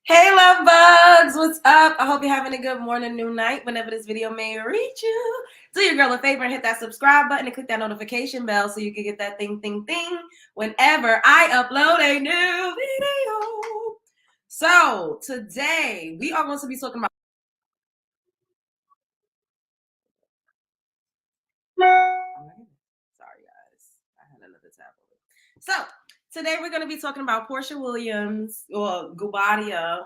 Hey, love bugs, what's up? I hope you're having a good morning, noon, night, whenever this video may reach you. Do your girl a favor and hit that subscribe button and click that notification bell so you can get that thing whenever I upload a new video. So today we are going to be talking about sorry guys, I had another tab open. So today we're going to be talking about Porcha Williams or Gubadia.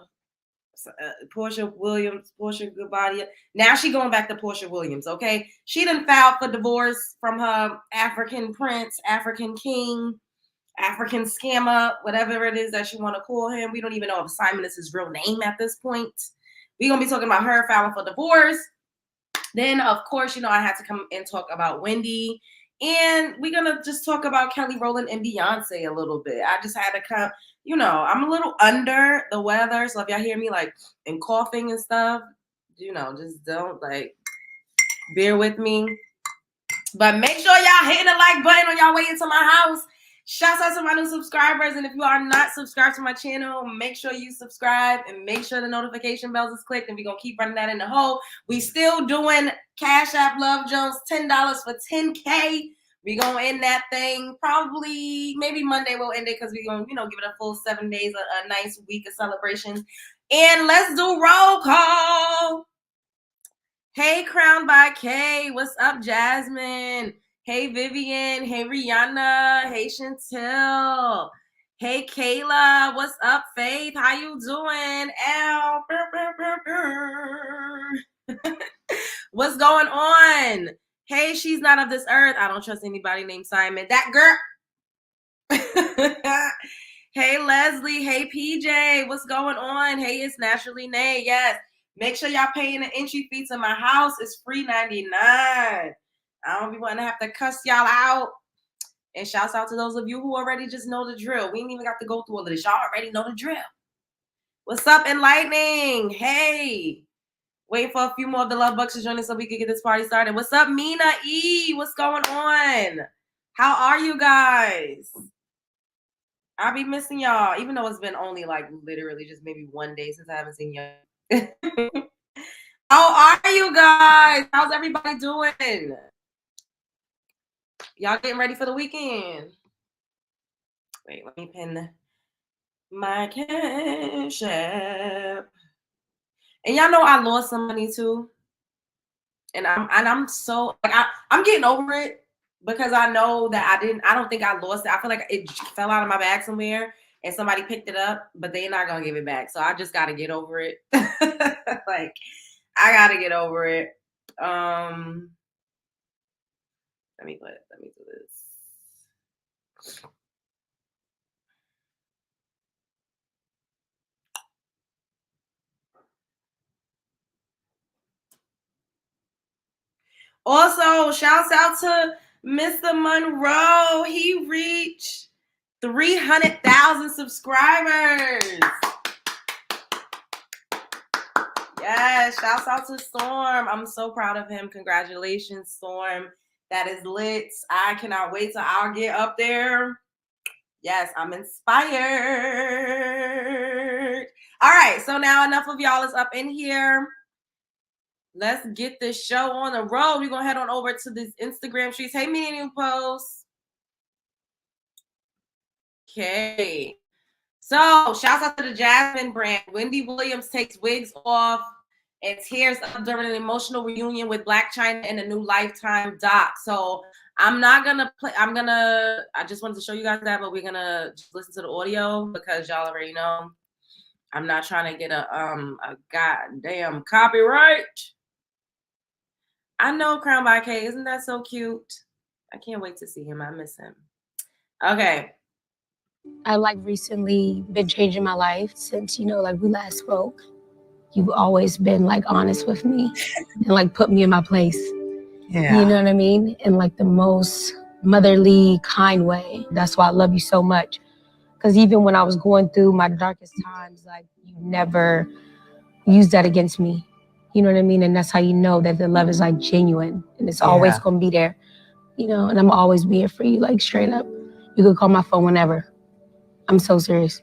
Porcha Gubadia. Now she going back to Porcha Williams, okay? She done filed for divorce from her African prince, African king, African scammer, whatever it is that you want to call him. We don't even know if Simon is his real name at this point. We're going to be talking about her filing for divorce. Then, of course, I had to come and talk about Wendy. And we're going to just talk about Kellly, Rowland, and Beyonce a little bit. I just had to come, I'm a little under the weather. So if y'all hear me and coughing and stuff, just don't bear with me. But make sure y'all hitting the like button on y'all way into my house. Shouts out to my new subscribers. And if you are not subscribed to my channel, make sure you subscribe and make sure the notification bells is clicked. And we're going to keep running that in the hole. We still doing Cash App Love Jones, $10 for 10K. We're going to end that thing probably, maybe Monday we'll end it because we're going to, give it a full 7 days, a nice week of celebrations. And let's do roll call. Hey, Crowned by K. What's up, Jasmine? Hey, Vivian. Hey, Rihanna. Hey, Chantel. Hey, Kayla. What's up, Faith? How you doing? Al. What's going on? Hey, she's not of this earth. I don't trust anybody named Simon. That girl. Hey, Leslie. Hey, PJ. What's going on? Hey, it's Naturally Nay. Yes. Make sure y'all paying the entry fee to my house. It's free $99. I don't be wanting to have to cuss y'all out. And shouts out to those of you who already just know the drill. We ain't even got to go through all of this. Y'all already know the drill. What's up, Enlightening? Hey. Waiting for a few more of the love bucks to join us so we can get this party started. What's up, Mina E? What's going on? How are you guys? I'll be missing y'all, even though it's been only literally just maybe 1 day since I haven't seen y'all. How are you guys? How's everybody doing? Y'all getting ready for the weekend? Wait, let me pin my Cash App. And y'all know I lost some money too. And I'm so I'm getting over it because I know that I don't think I lost it. I feel like it fell out of my bag somewhere and somebody picked it up, but they're not gonna give it back. So I just gotta get over it. I gotta get over it. Let me do this. Also, shouts out to Mr. Monroe. He reached 300,000 subscribers. Yes, shouts out to Storm. I'm so proud of him. Congratulations, Storm. That is lit. I cannot wait till I'll get up there. Yes, I'm inspired. All right, so now enough of y'all is up in here. Let's get this show on the road. We're going to head on over to this Instagram streets. Hey, me and you post. Okay. So, shouts out to the Jasmine brand. Wendy Williams takes wigs off and tears up during an emotional reunion with Black China in a new Lifetime doc. So, I'm not going to play. I just wanted to show you guys that, but we're going to just listen to the audio because y'all already know. I'm not trying to get a goddamn copyright. I know Crown by K. Isn't that so cute? I can't wait to see him. I miss him. Okay. I recently been changing my life since, we last spoke. You've always been honest with me and put me in my place. Yeah. You know what I mean? In the most motherly, kind way. That's why I love you so much. Because even when I was going through my darkest times, you never used that against me. You know what I mean? And that's how you know that the love is genuine and it's always going to be there. And I'm always be here for you, straight up. You could call my phone whenever. I'm so serious.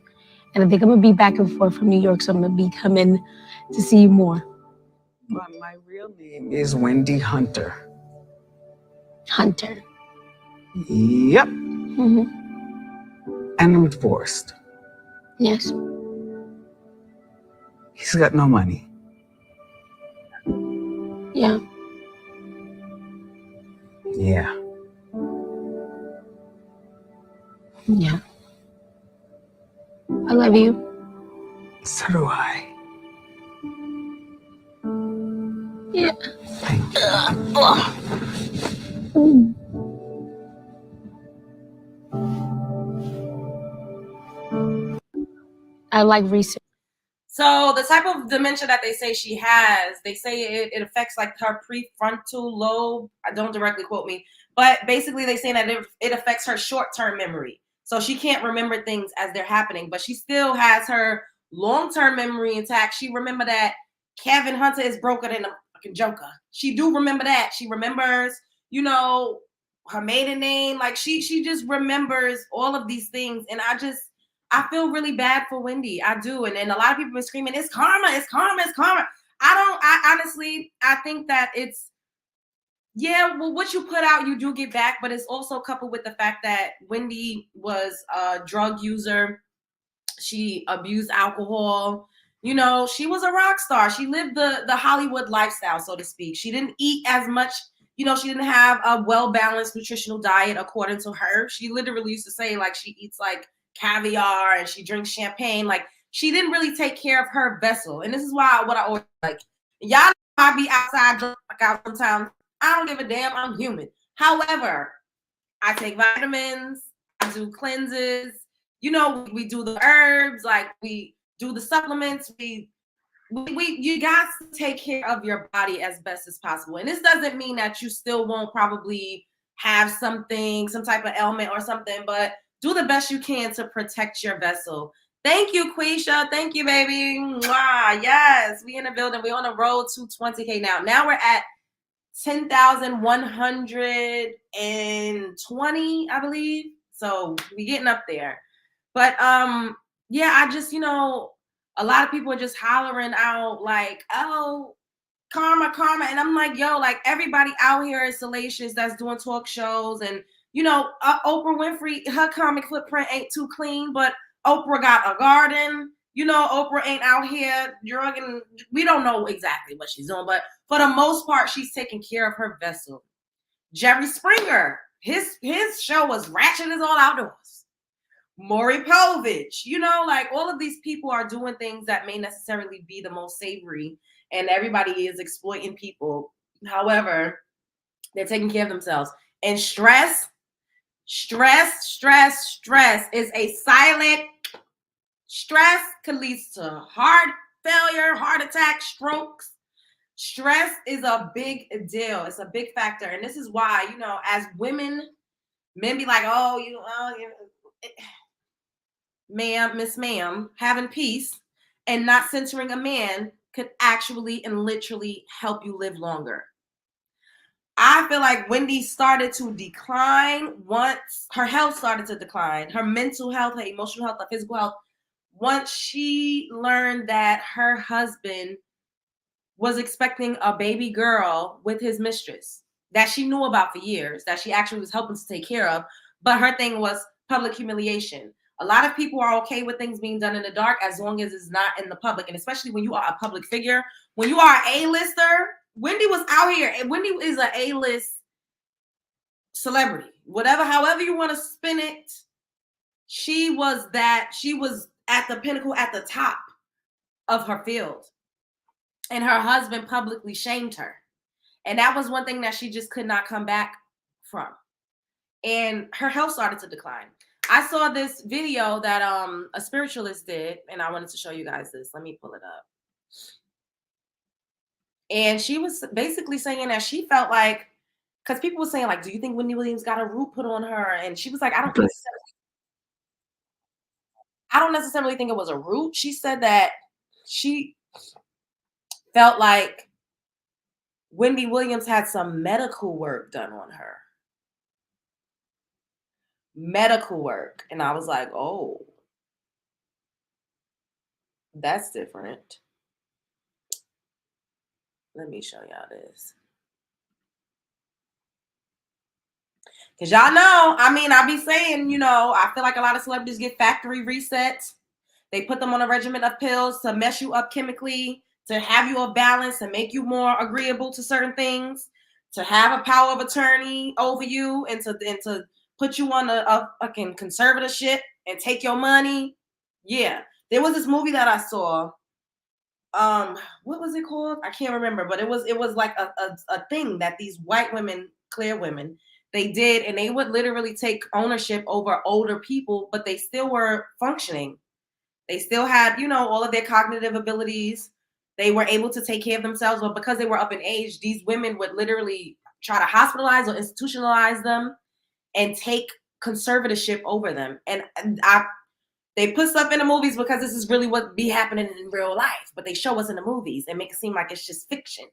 And I think I'm gonna be back and forth from New York, so I'm gonna be coming to see you more. Well, my real name is Wendy Hunter. Hunter. Yep. Mm-hmm. And I'm divorced. Yes. He's got no money. Yeah. Yeah. Yeah. I love you. So do I. Yeah. Thank you. I like research. So the type of dementia that they say she has, they say it affects like her prefrontal lobe. I don't directly quote me, but basically they say that it affects her short-term memory. So she can't remember things as they're happening, but she still has her long-term memory intact. She remember that Kevin Hunter is broker than a fucking joker. She do remember that. She remembers, you know, her maiden name. Like she just remembers all of these things. And I feel really bad for Wendy. I do. And a lot of people are screaming, it's karma, it's karma, it's karma. I honestly, I think that it's, yeah, well, what you put out, you do get back, but it's also coupled with the fact that Wendy was a drug user. She abused alcohol. You know, she was a rock star. She lived the Hollywood lifestyle, so to speak. She didn't eat as much. You know, she didn't have a well-balanced nutritional diet according to her. She literally used to say, like, she eats like caviar and she drinks champagne. Like, she didn't really take care of her vessel. And this is why what I always like. Y'all know I be outside drunk out sometimes. I don't give a damn. I'm human. However, I take vitamins. I do cleanses. You know, we do the herbs, like we do the supplements. You guys take care of your body as best as possible. And this doesn't mean that you still won't probably have something, some type of ailment or something, but do the best you can to protect your vessel. Thank you, Quisha. Thank you, baby. Mwah. Yes, we in the building. We're on the road to 20K now. Now we're at 10,120, I believe. So we getting up there. But yeah, I just, you know, a lot of people are just hollering out like, oh, karma, karma. And I'm like, yo, like everybody out here is salacious that's doing talk shows. And, you know, Oprah Winfrey, her comic footprint ain't too clean, but Oprah got a garden. You know, Oprah ain't out here drugging. We don't know exactly what she's doing, but for the most part, she's taking care of her vessel. Jerry Springer, his show was ratchet as all outdoors. Maury Povich, you know, like all of these people are doing things that may necessarily be the most savory, and everybody is exploiting people. However, they're taking care of themselves. And stress is a silent. Stress can lead to heart failure, heart attack, strokes. Stress is a big deal. It's a big factor. And this is why, you know, as women, men be like, oh, ma'am, Miss Ma'am, having peace and not centering a man could actually and literally help you live longer. I feel like Wendy started to decline once her health started to decline, her mental health, her emotional health, her physical health, once she learned that her husband was expecting a baby girl with his mistress that she knew about for years, that she actually was helping to take care of. But her thing was public humiliation. A lot of people are okay with things being done in the dark as long as it's not in the public. And especially when you are a public figure, when you are an A-lister, Wendy was out here. And Wendy is an A-list celebrity. Whatever, however you want to spin it, she was at the pinnacle, at the top of her field. And her husband publicly shamed her. And that was one thing that she just could not come back from. And her health started to decline. I saw this video that a spiritualist did, and I wanted to show you guys this. Let me pull it up. And she was basically saying that she felt like, because people were saying, like, do you think Wendy Williams got a root put on her? And she was like, I don't necessarily think it was a root. She said that she felt like Wendy Williams had some medical work done on her. Medical work. And I was like, oh. That's different. Let me show y'all this. Because y'all know, I mean, I be saying, I feel like a lot of celebrities get factory resets. They put them on a regimen of pills to mess you up chemically, to have you off balance and make you more agreeable to certain things, to have a power of attorney over you, and to put you on a fucking conservatorship and take your money. Yeah. There was this movie that I saw. What was it called? I can't remember, but it was like a thing that these white women, clear women, they did, and they would literally take ownership over older people, but they still were functioning. They still had, all of their cognitive abilities. They were able to take care of themselves, but because they were up in age, these women would literally try to hospitalize or institutionalize them and take conservatorship over them. And they put stuff in the movies because this is really what be happening in real life, but they show us in the movies and make it seem like it's just fiction.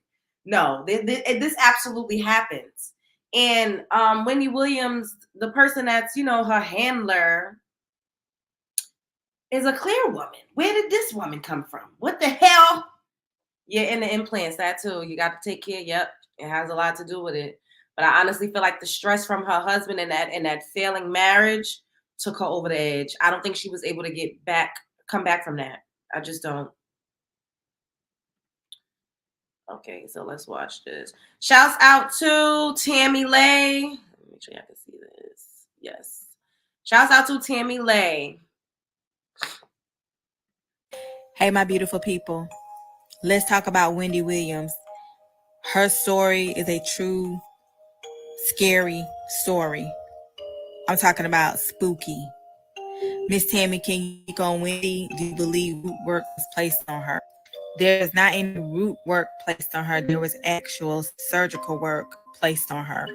No, this absolutely happens. And Wendy Williams, the person that's, her handler, is a clear woman. Where did this woman come from? What the hell? Yeah, and the implants, that too. You got to take care. Yep, it has a lot to do with it. But I honestly feel like the stress from her husband and that failing marriage took her over the edge. I don't think she was able to come back from that. I just don't. Okay, so let's watch this. Shouts out to Tammy Lay. Let me make sure y'all can see this. Yes. Shouts out to Tammy Lay. Hey, my beautiful people. Let's talk about Wendy Williams. Her story is a true, scary story. I'm talking about spooky. Miss Tammy, can you go on Wendy? Do you believe root work was placed on her? There is not any root work placed on her. There was actual surgical work placed on her.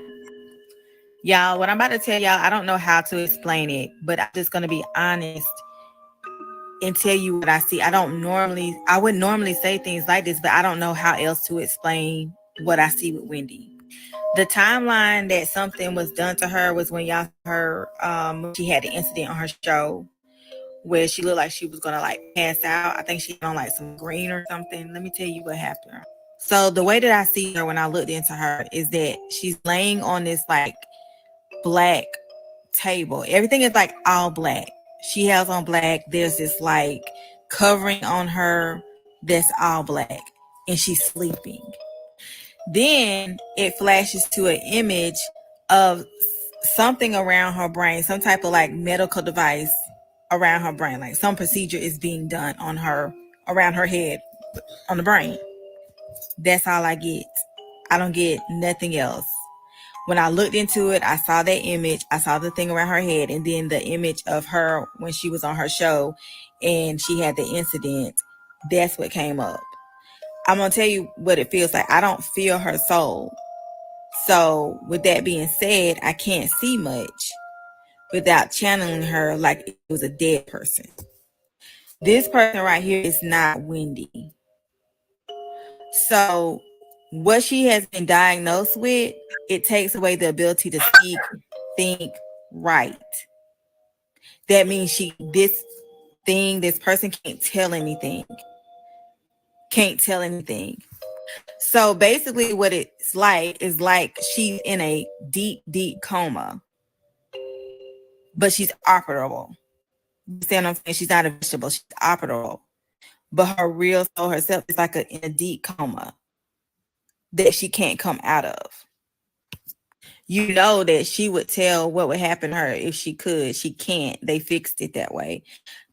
Y'all, what I'm about to tell y'all, I don't know how to explain it, but I'm just going to be honest and tell you what I see. I wouldn't normally say things like this, but I don't know how else to explain what I see with Wendy. The timeline that something was done to her was when y'all heard she had an incident on her show where she looked like she was gonna like pass out. I think she had on like some green or something. Let me tell you what happened. So the way that I see her when I looked into her is that she's laying on this like black table. Everything is like all black. She has on black. There's this like covering on her that's all black, and she's sleeping. Then it flashes to an image of something around her brain, some type of like medical device around her brain, like some procedure is being done on her, around her head, on the brain. That's all I get. I don't get nothing else. When I looked into it, I saw that image. I saw the thing around her head, and then the image of her when she was on her show and she had the incident. That's what came up. I'm going to tell you what it feels like. I don't feel her soul. So with that being said, I can't see much without channeling her like it was a dead person. This person right here is not Wendy. So what she has been diagnosed with, it takes away the ability to speak, think, write. That means this person can't tell anything. So basically what it's like is like she's in a deep, deep coma, but she's operable. You understand what I'm saying? She's not a vegetable, she's operable. But her real soul herself is like in a deep coma that she can't come out of. You know that she would tell what would happen to her if she could. She can't. They fixed it that way.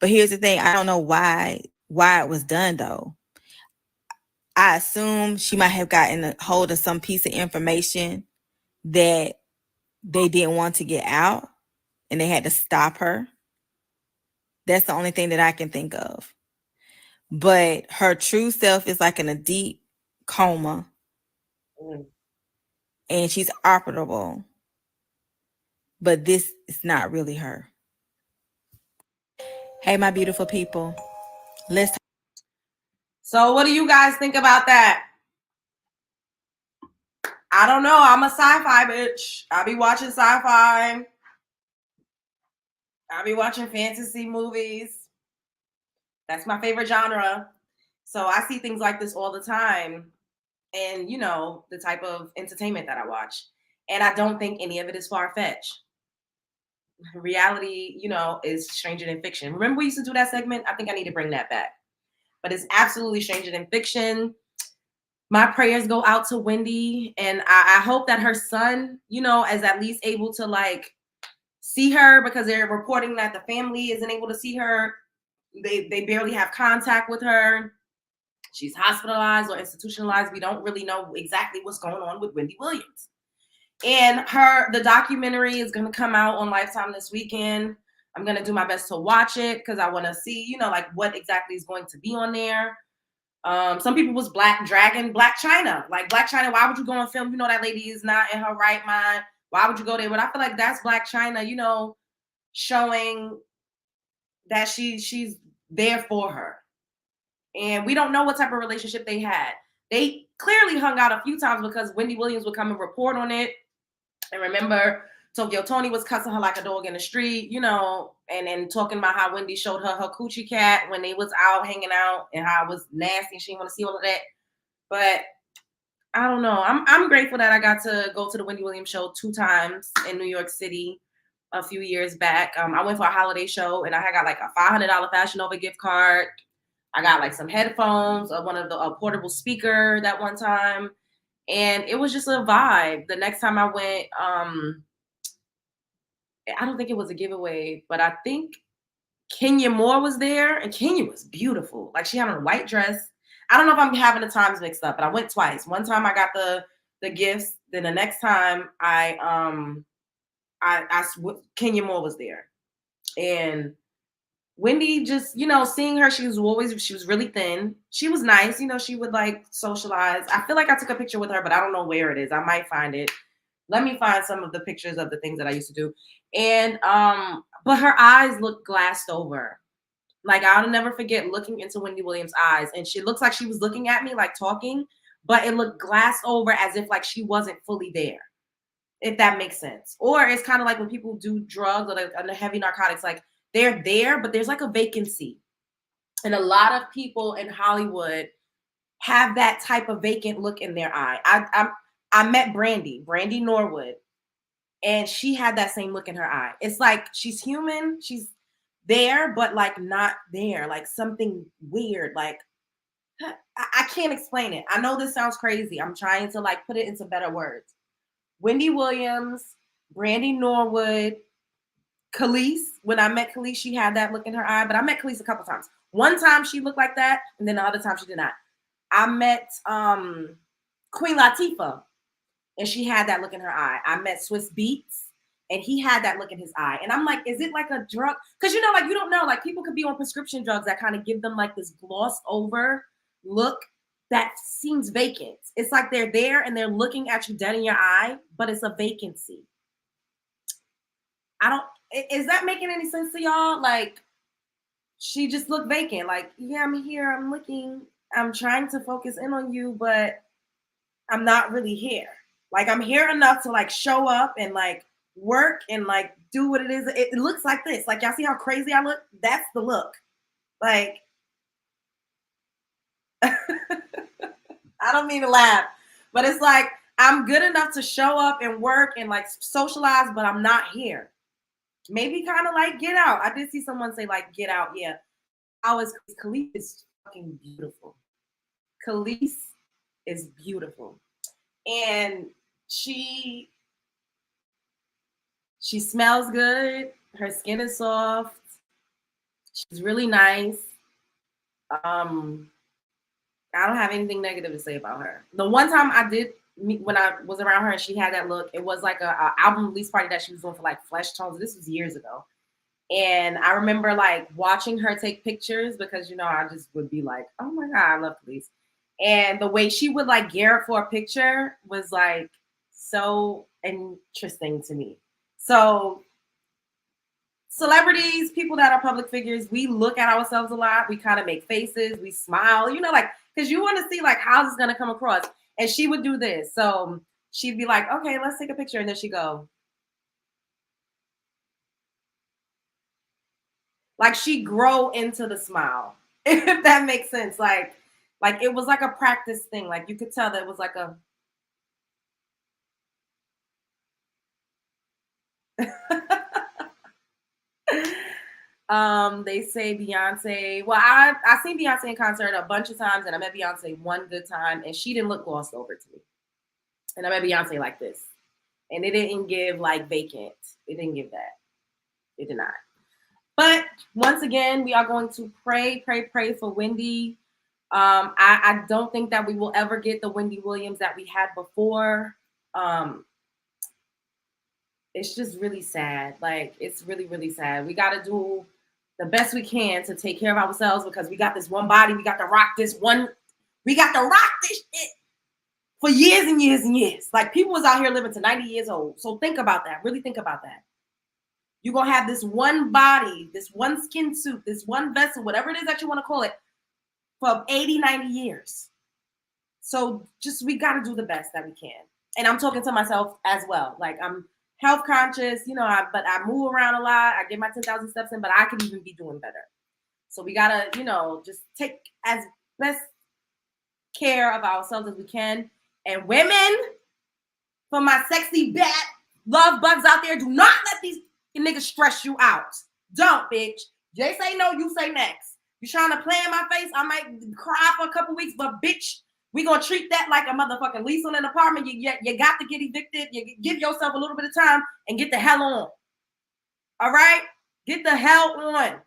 But here's the thing. I don't know why it was done though. I assume she might have gotten a hold of some piece of information that they didn't want to get out and they had to stop her. That's the only thing that I can think of. But her true self is like in a deep coma. And she's operable. But this is not really her. Hey, my beautiful people. So what do you guys think about that? I don't know. I'm a sci-fi bitch. I be watching sci-fi. I be watching fantasy movies. That's my favorite genre. So I see things like this all the time. And, you know, the type of entertainment that I watch. And I don't think any of it is far-fetched. Reality, you know, is stranger than fiction. Remember we used to do that segment? I think I need to bring that back. But it's absolutely stranger than fiction. My prayers go out to Wendy. And I hope that her son, you know, is at least able to like see her, because they're reporting that the family isn't able to see her. They barely have contact with her. She's hospitalized or institutionalized. We don't really know exactly what's going on with Wendy Williams. And the documentary is going to come out on Lifetime this weekend. I'm going to do my best to watch it because I want to see, you know, like what exactly is going to be on there. Some people was dragging Black China. Like Black China, why would you go and film? You know, that lady is not in her right mind. Why would you go there? But I feel like that's Black China, you know, showing that she's there for her. And we don't know what type of relationship they had. They clearly hung out a few times because Wendy Williams would come and report on it. And remember, Tokyo Tony was cussing her like a dog in the street, you know, and talking about how Wendy showed her coochie cat when they was out hanging out and how it was nasty. She didn't want to see all of that. But I don't know. I'm grateful that I got to go to the Wendy Williams show 2 times in New York City a few years back. I went for a holiday show and I got like a $500 Fashion Nova gift card. I got like some headphones, a portable speaker that one time. And it was just a vibe. The next time I went, I don't think it was a giveaway, but I think Kenya Moore was there, and Kenya was beautiful. Like she had on a white dress. I don't know if I'm having the times mixed up, but I went twice. One time I got the gifts. Then the next time Kenya Moore was there. And Wendy, just, you know, seeing her, she was really thin. She was nice. You know, she would like socialize. I feel like I took a picture with her, but I don't know where it is. I might find it. Let me find some of the pictures of the things that I used to do. And, but her eyes look glassed over. Like I'll never forget looking into Wendy Williams' eyes. And she looks like she was looking at me, like talking, but it looked glassed over as if like she wasn't fully there. If that makes sense. Or it's kind of like when people do drugs or like heavy narcotics, like they're there, but there's like a vacancy. And a lot of people in Hollywood have that type of vacant look in their eye. I met Brandy Norwood, and she had that same look in her eye. It's like she's human, she's there, but like not there, like something weird. Like I can't explain it. I know this sounds crazy. I'm trying to like put it into better words. Wendy Williams, Brandy Norwood, Khalees. When I met Khalees, she had that look in her eye, but I met Khalees a couple times. One time she looked like that, and then the other time she did not. I met Queen Latifah, and she had that look in her eye. I met Swiss Beats, and he had that look in his eye. And I'm like, is it like a drug? Because, you know, like you don't know, like people could be on prescription drugs that kind of give them like this glossed over look that seems vacant. It's like they're there and they're looking at you dead in your eye, but it's a vacancy. Is that making any sense to y'all? Like, she just looked vacant. Like, yeah, I'm here, I'm looking, I'm trying to focus in on you, but I'm not really here. Like, I'm here enough to like show up and like work and like do what it is. It looks like this. Like, y'all see how crazy I look? That's the look. Like, I don't mean to laugh, but it's like, I'm good enough to show up and work and like socialize, but I'm not here. Maybe kind of like Get Out. I did see someone say like Get Out. Yeah. Khalees is fucking beautiful. Khalees is beautiful. And she smells good. Her skin is soft. She's really nice. I don't have anything negative to say about her. The one time I did meet, when I was around her and she had that look, it was like a album release party that she was doing for like Flesh Tones. This was years ago. And I remember like watching her take pictures because, you know, I just would be like, oh my God, I love Khalees. And the way she would like gear up for a picture was like so interesting to me. So celebrities, people that are public figures, we look at ourselves a lot. We kind of make faces, we smile, you know, like, because you want to see like how's this gonna come across. And she would do this. So she'd be like, okay, let's take a picture. And then she'd go. Like she'd grow into the smile. If that makes sense. Like it was like a practice thing. Like you could tell that it was like a they say Beyonce. Well, I seen Beyonce in concert a bunch of times, and I met Beyonce one good time, and she didn't look glossed over to me. And I met Beyonce like this, and it didn't give like vacant. It didn't give that. It did not. But once again, we are going to pray for Wendy. I don't think that we will ever get the Wendy Williams that we had before. It's just really sad. Like, it's really, really sad. We got to do the best we can to take care of ourselves because we got this one body. We got to rock this shit for years and years and years. Like, people was out here living to 90 years old. So think about that. Really think about that. You're going to have this one body, this one skin suit, this one vessel, whatever it is that you want to call it, for 80, 90 years. So just, we got to do the best that we can. And I'm talking to myself as well. Like, I'm health conscious, you know, but I move around a lot. I get my 10,000 steps in, but I could even be doing better. So we got to, you know, just take as best care of ourselves as we can. And women, for my sexy bad love bugs out there, do not let these niggas stress you out. Don't, bitch. They say no, you say next. You trying to play in my face? I might cry for a couple weeks, but bitch, we gonna treat that like a motherfucking lease on an apartment. You got to get evicted. You give yourself a little bit of time and get the hell on. All right? Get the hell on.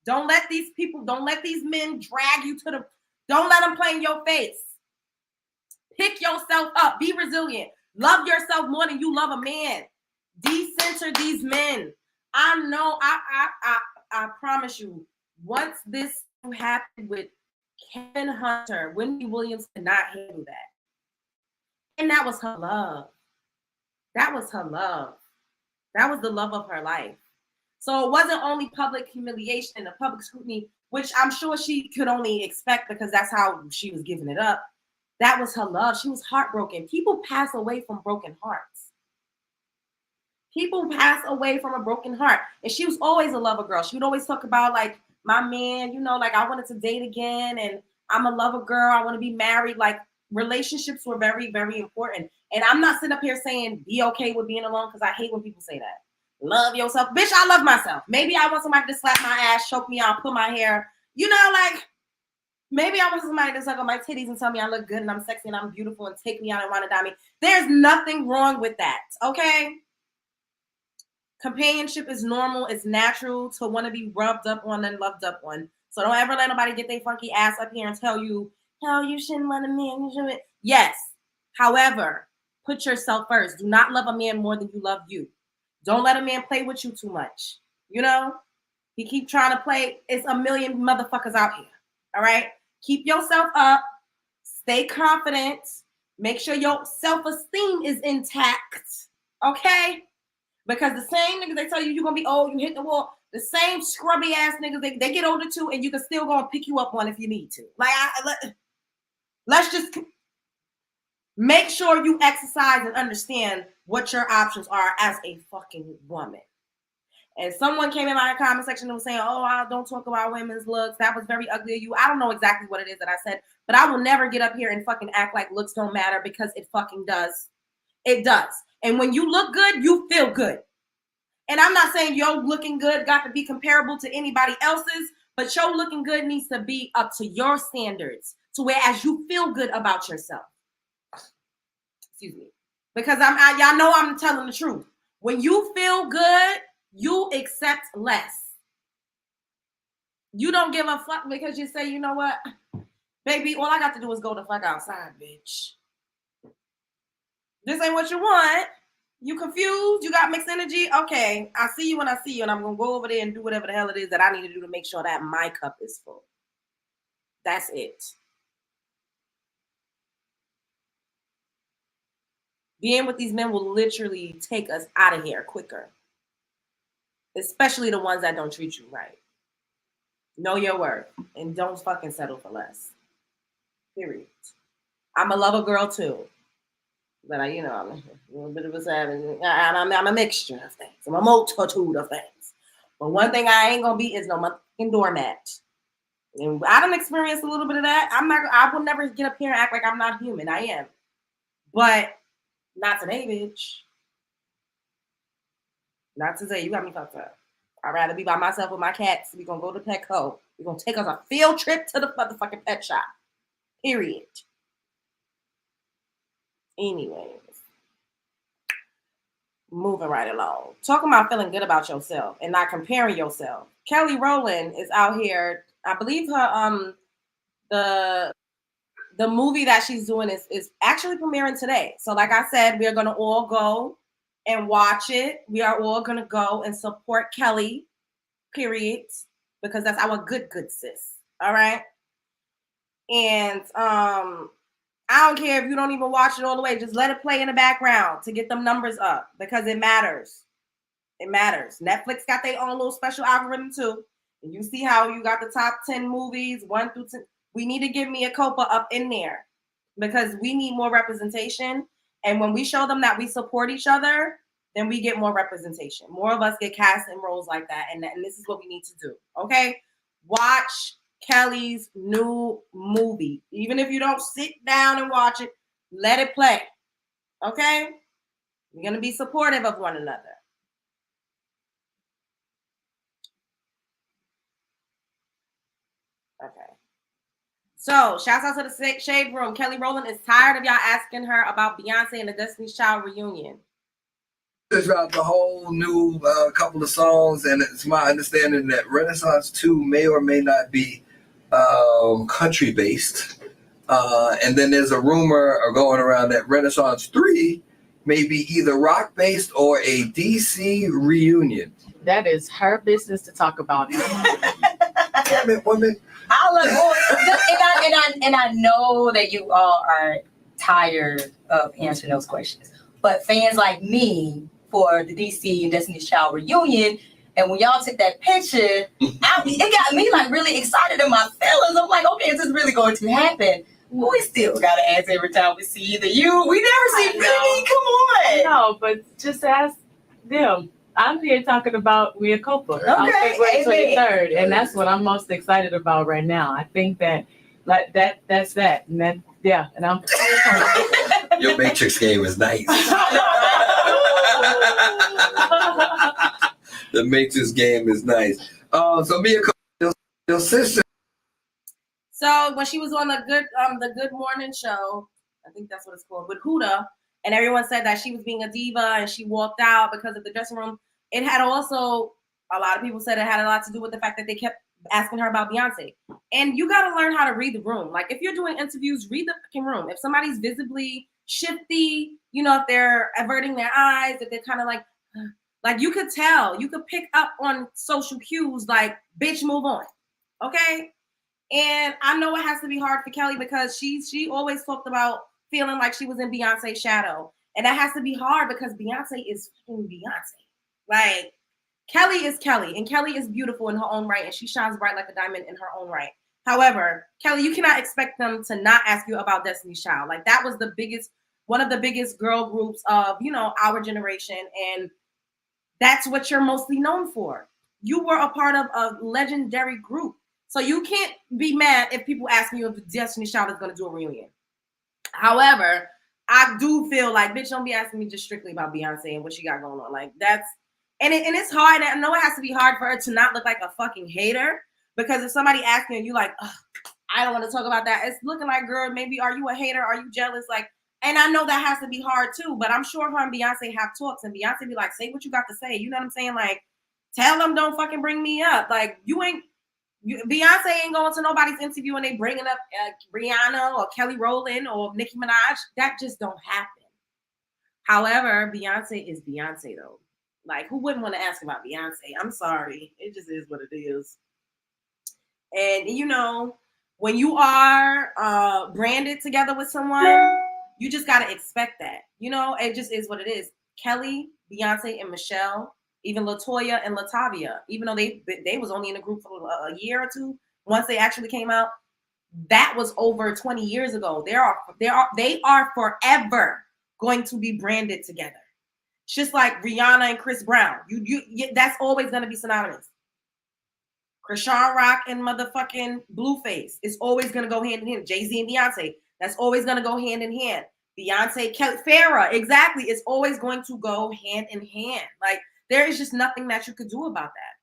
Don't let these men drag you to the, don't let them play in your face. Pick yourself up. Be resilient. Love yourself more than you love a man. Decenter these men. I know, I promise you, once this happened with Kevin Hunter, Wendy Williams could not handle that. And that was her love. That was her love. That was the love of her life. So it wasn't only public humiliation and the public scrutiny, which I'm sure she could only expect because that's how she was giving it up. That was her love. She was heartbroken. People pass away from broken hearts. People pass away from a broken heart. And she was always a lover girl. She would always talk about, like, my man, you know, like, I wanted to date again, and I'm a lover girl. I want to be married. Like, relationships were very, very important. And I'm not sitting up here saying be okay with being alone, because I hate when people say that. Love yourself. Bitch, I love myself. Maybe I want somebody to slap my ass, choke me out, pull my hair. You know, like, maybe I want somebody to suck on my titties and tell me I look good and I'm sexy and I'm beautiful and take me out and want to dime me. There's nothing wrong with that, okay? Companionship is normal. It's natural to want to be rubbed up on and loved up on. So don't ever let nobody get their funky ass up here and tell you, no, you shouldn't want a man. You shouldn't. Yes. However, put yourself first. Do not love a man more than you love you. Don't let a man play with you too much. You know? He keep trying to play. It's a million motherfuckers out here. All right? Keep yourself up. Stay confident. Make sure your self-esteem is intact. Okay? Because the same niggas they tell you you're going to be old, you hit the wall, the same scrubby ass niggas, they get older too, and you can still go and pick you up one if you need to. Like, let's just make sure you exercise and understand what your options are as a fucking woman. And someone came in my comment section and was saying, oh, I don't talk about women's looks. That was very ugly of you. I don't know exactly what it is that I said, but I will never get up here and fucking act like looks don't matter, because it fucking does. It does. And when you look good, you feel good. And I'm not saying your looking good got to be comparable to anybody else's, but your looking good needs to be up to your standards, to where as you feel good about yourself. Excuse me. Because y'all know I'm telling the truth. When you feel good, you accept less. You don't give a fuck because you say, you know what, baby, all I got to do is go the fuck outside, bitch. This ain't what you want. You confused? You got mixed energy? Okay, I see you when I see you, and I'm going to go over there and do whatever the hell it is that I need to do to make sure that my cup is full. That's it. Being with these men will literally take us out of here quicker. Especially the ones that don't treat you right. Know your worth, and don't fucking settle for less. Period. I'm a lover girl too. But I'm a little bit of a savage. I'm a mixture of things. I'm a multitude of things. But one thing I ain't gonna be is no motherfucking doormat. And I don't experience a little bit of that. I will never get up here and act like I'm not human. I am. But not today, bitch. Not today. You got me fucked up. I'd rather be by myself with my cats. We're going to go to Petco. We're going to take us a field trip to the motherfucking pet shop. Period. Anyways. Moving right along. Talking about feeling good about yourself and not comparing yourself. Kelley Rowland is out here. I believe her the movie that she's doing is actually premiering today. So like I said, we are going to all go and watch it. We are all going to go and support Kelley, period, because that's our good sis. All right? And I don't care if you don't even watch it all the way. Just let it play in the background to get them numbers up because it matters. It matters. Netflix got their own little special algorithm too. And you see how you got the top 10 movies, 1 through 10. We need to give Mia Copa up in there because we need more representation. And when we show them that we support each other, then we get more representation. More of us get cast in roles like that. And this is what we need to do. Okay? Watch Kelley's new movie. Even if you don't sit down and watch it, let it play. Okay? We're going to be supportive of one another. Okay. So, shouts out to the Shade Room. Kelley Rowland is tired of y'all asking her about Beyonce and the Destiny's Child reunion. Dropped a whole new couple of songs, and it's my understanding that Renaissance 2 may or may not be country based. And then there's a rumor going around that Renaissance 3 may be either rock based or a DC reunion. That is her business to talk about. Damn it, women. And I know that you all are tired of answering those questions. But fans like me for the DC and Destiny's Child reunion, and when y'all took that picture, it got me like really excited in my feelings. I'm like, okay, is this really going to happen? We still gotta ask every time we see either you. We never see Wendy. Come on. No, but just ask them. I'm here talking about Mia Copa on February 23rd, and that's what I'm most excited about right now. I think that that's that, and that and I'm. Your Matrix game is nice. The Matrix game is nice. So Mia Copa, your sister. So when she was on the Good Morning Show, I think that's what it's called, with Huda, and everyone said that she was being a diva and she walked out because of the dressing room. It had also, a lot of people said it had a lot to do with the fact that they kept asking her about Beyonce. And you got to learn how to read the room. Like if you're doing interviews, read the fucking room. If somebody's visibly shifty, if they're averting their eyes, if they're kind of like you could tell, you could pick up on social cues like, bitch, move on. Okay? And I know it has to be hard for Kelley because she always talked about feeling like she was in Beyonce's shadow. And that has to be hard because Beyonce is fucking Beyonce. Like, Kelley is Kelley, and Kelley is beautiful in her own right, and she shines bright like a diamond in her own right. However, Kelley, you cannot expect them to not ask you about Destiny's Child. Like, that was one of the biggest girl groups of, our generation, and that's what you're mostly known for. You were a part of a legendary group. So you can't be mad if people ask you if Destiny's Child is going to do a reunion. However, I do feel like, bitch, don't be asking me just strictly about Beyonce and what she got going on. Like, that's, and it's hard. I know it has to be hard for her to not look like a fucking hater, because if somebody asks you and you like, I don't want to talk about that, it's looking like, girl, maybe are you a hater? Are you jealous? Like, and I know that has to be hard too, but I'm sure her and Beyonce have talks, and Beyonce be like, say what you got to say. You know what I'm saying? Like, tell them don't fucking bring me up. Like, Beyonce ain't going to nobody's interview and they bringing up Rihanna or Kelley Rowland or Nicki Minaj. That just don't happen. However, Beyonce is Beyonce though. Like, who wouldn't want to ask about Beyonce? I'm sorry. It just is what it is. And, when you are branded together with someone, you just got to expect that. It just is what it is. Kelley, Beyonce, and Michelle, even LaToya and LaTavia, even though they was only in a group for a year or two, once they actually came out, that was over 20 years ago. They are forever going to be branded together. It's just like Rihanna and Chris Brown. That's always going to be synonymous. Krishan Rock and motherfucking Blueface. It's always gonna go hand in hand. Jay-Z and Beyonce. That's always gonna go hand in hand. Beyonce, Kellly, Farrah, exactly. It's always going to go hand in hand. Like there is just nothing that you could do about that.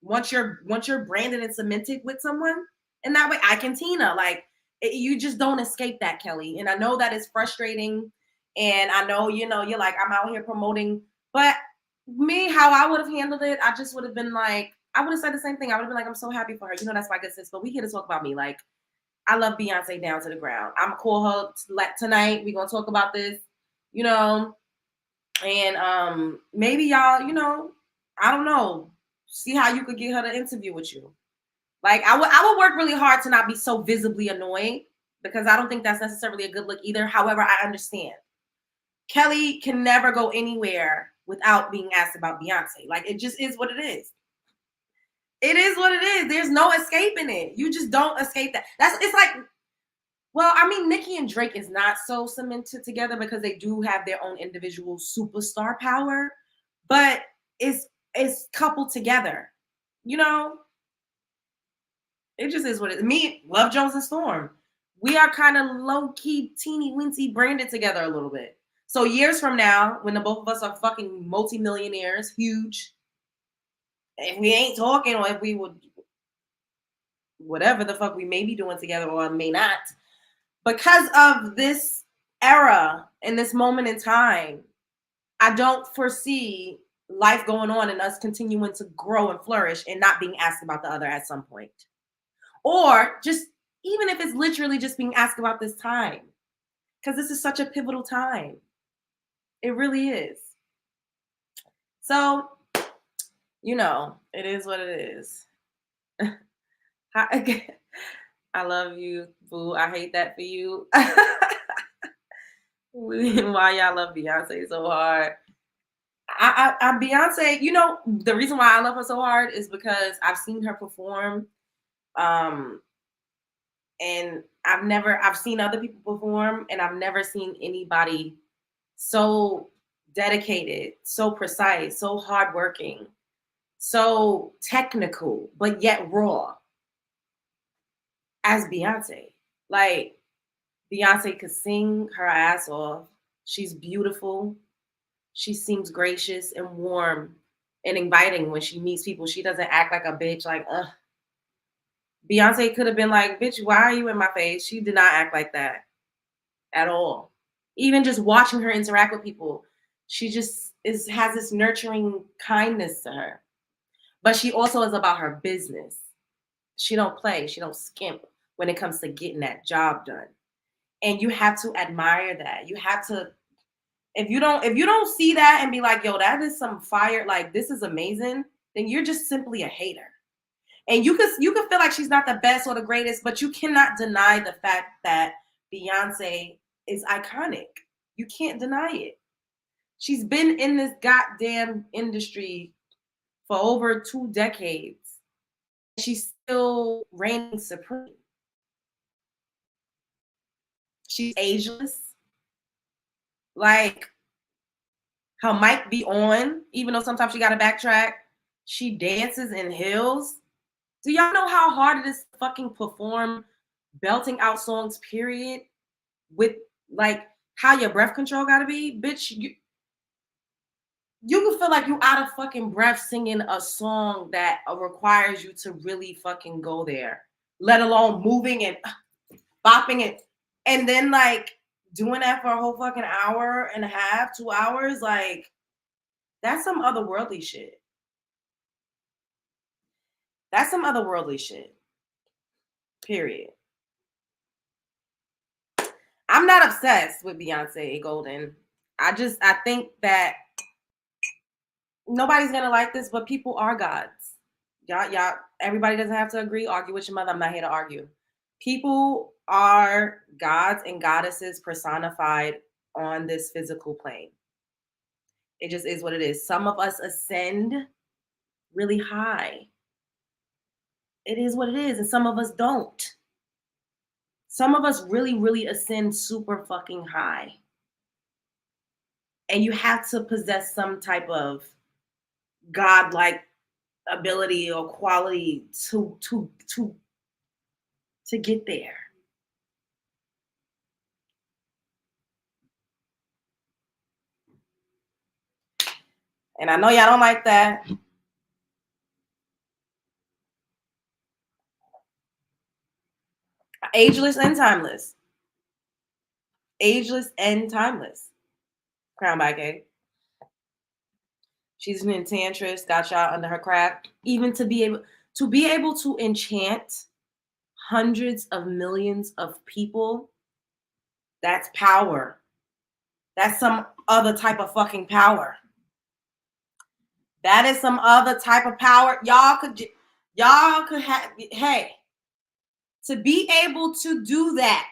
Once you're branded and cemented with someone, and that way, I can Tina. Like you just don't escape that, Kellly. And I know that is frustrating. And I know, you're like, I'm out here promoting. But me, how I would have handled it, I just would have been like, I would have said the same thing. I would have been like, I'm so happy for her. That's my good sis. But we here to talk about me. Like, I love Beyonce down to the ground. I'm gonna call her tonight. We're gonna talk about this, and maybe y'all, I don't know, see how you could get her to interview with you. Like I would work really hard to not be so visibly annoyed, because I don't think that's necessarily a good look either. However, I understand Kellly can never go anywhere without being asked about Beyonce. Like it just is what it is. It is what it is. There's no escaping it. You just don't escape that. It's like, well, I mean, Nicki and Drake is not so cemented together because they do have their own individual superstar power, but it's coupled together. It just is what it is. Me, Love Jones and Storm, we are kind of low-key, teeny-weensy branded together a little bit. So years from now, when the both of us are fucking multi-millionaires, huge, if we ain't talking, or if we would, whatever the fuck we may be doing together or may not, because of this era and this moment in time, I don't foresee life going on and us continuing to grow and flourish and not being asked about the other at some point. Or just, even if it's literally just being asked about this time, because this is such a pivotal time. It really is. So, it is what it is. I love you, boo. I hate that for you. Why y'all love Beyonce so hard? I Beyonce, the reason why I love her so hard is because I've seen her perform. And I've seen other people perform, and I've never seen anybody so dedicated, so precise, so hardworking, so technical, but yet raw as Beyonce. Like, Beyonce could sing her ass off. She's beautiful. She seems gracious and warm and inviting when she meets people. She doesn't act like a bitch, like, ugh. Beyonce could have been like, bitch, why are you in my face? She did not act like that at all. Even just watching her interact with people, she just has this nurturing kindness to her. But she also is about her business. She don't play. She don't skimp when it comes to getting that job done. And you have to admire that. You have to, if you don't see that and be like, yo, that is some fire, like this is amazing, then you're just simply a hater. And you could feel like she's not the best or the greatest, but you cannot deny the fact that Beyonce is iconic. You can't deny it. She's been in this goddamn industry for over 2 decades. She's still reigning supreme. She's ageless. Like, her mic be on, even though sometimes she got to backtrack. She dances in heels. Do y'all know how hard it is to fucking perform belting out songs, period? With, like, how your breath control gotta be? Bitch, you can feel like you out of fucking breath singing a song that requires you to really fucking go there, let alone moving and bopping it. And then, like, doing that for a whole fucking hour and a half, 2 hours, like, that's some otherworldly shit. That's some otherworldly shit. Period. I'm not obsessed with Beyonce Golden. I think that nobody's gonna like this, but people are gods. Y'all, everybody doesn't have to agree. Argue with your mother. I'm not here to argue. People are gods and goddesses personified on this physical plane. It just is what it is. Some of us ascend really high. It is what it is. And some of us don't. Some of us really, really ascend super fucking high. And you have to possess some type of godlike ability or quality to get there. And I know y'all don't like that. Ageless and timeless. Ageless and timeless. Crown by Kate. She's an enchantress, got y'all under her craft. Even to be able to enchant hundreds of millions of people, that's power. That's some other type of fucking power. That is some other type of power. Y'all could have, hey, to be able to do that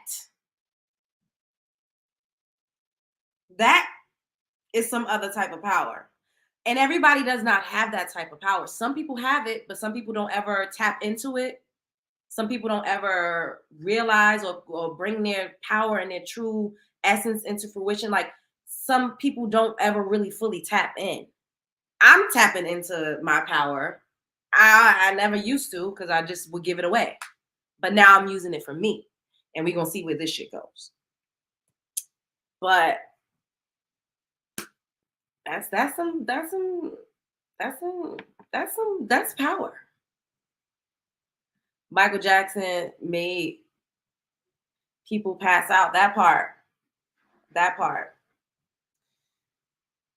is some other type of power. And everybody does not have that type of power. Some people have it, but some people don't ever tap into it. Some people don't ever realize or bring their power and their true essence into fruition. Like, some people don't ever really fully tap in. I'm tapping into my power. I never used to, because I just would give it away. But now I'm using it for me. And we're going to see where this shit goes. But that's power. Michael Jackson made people pass out. That part.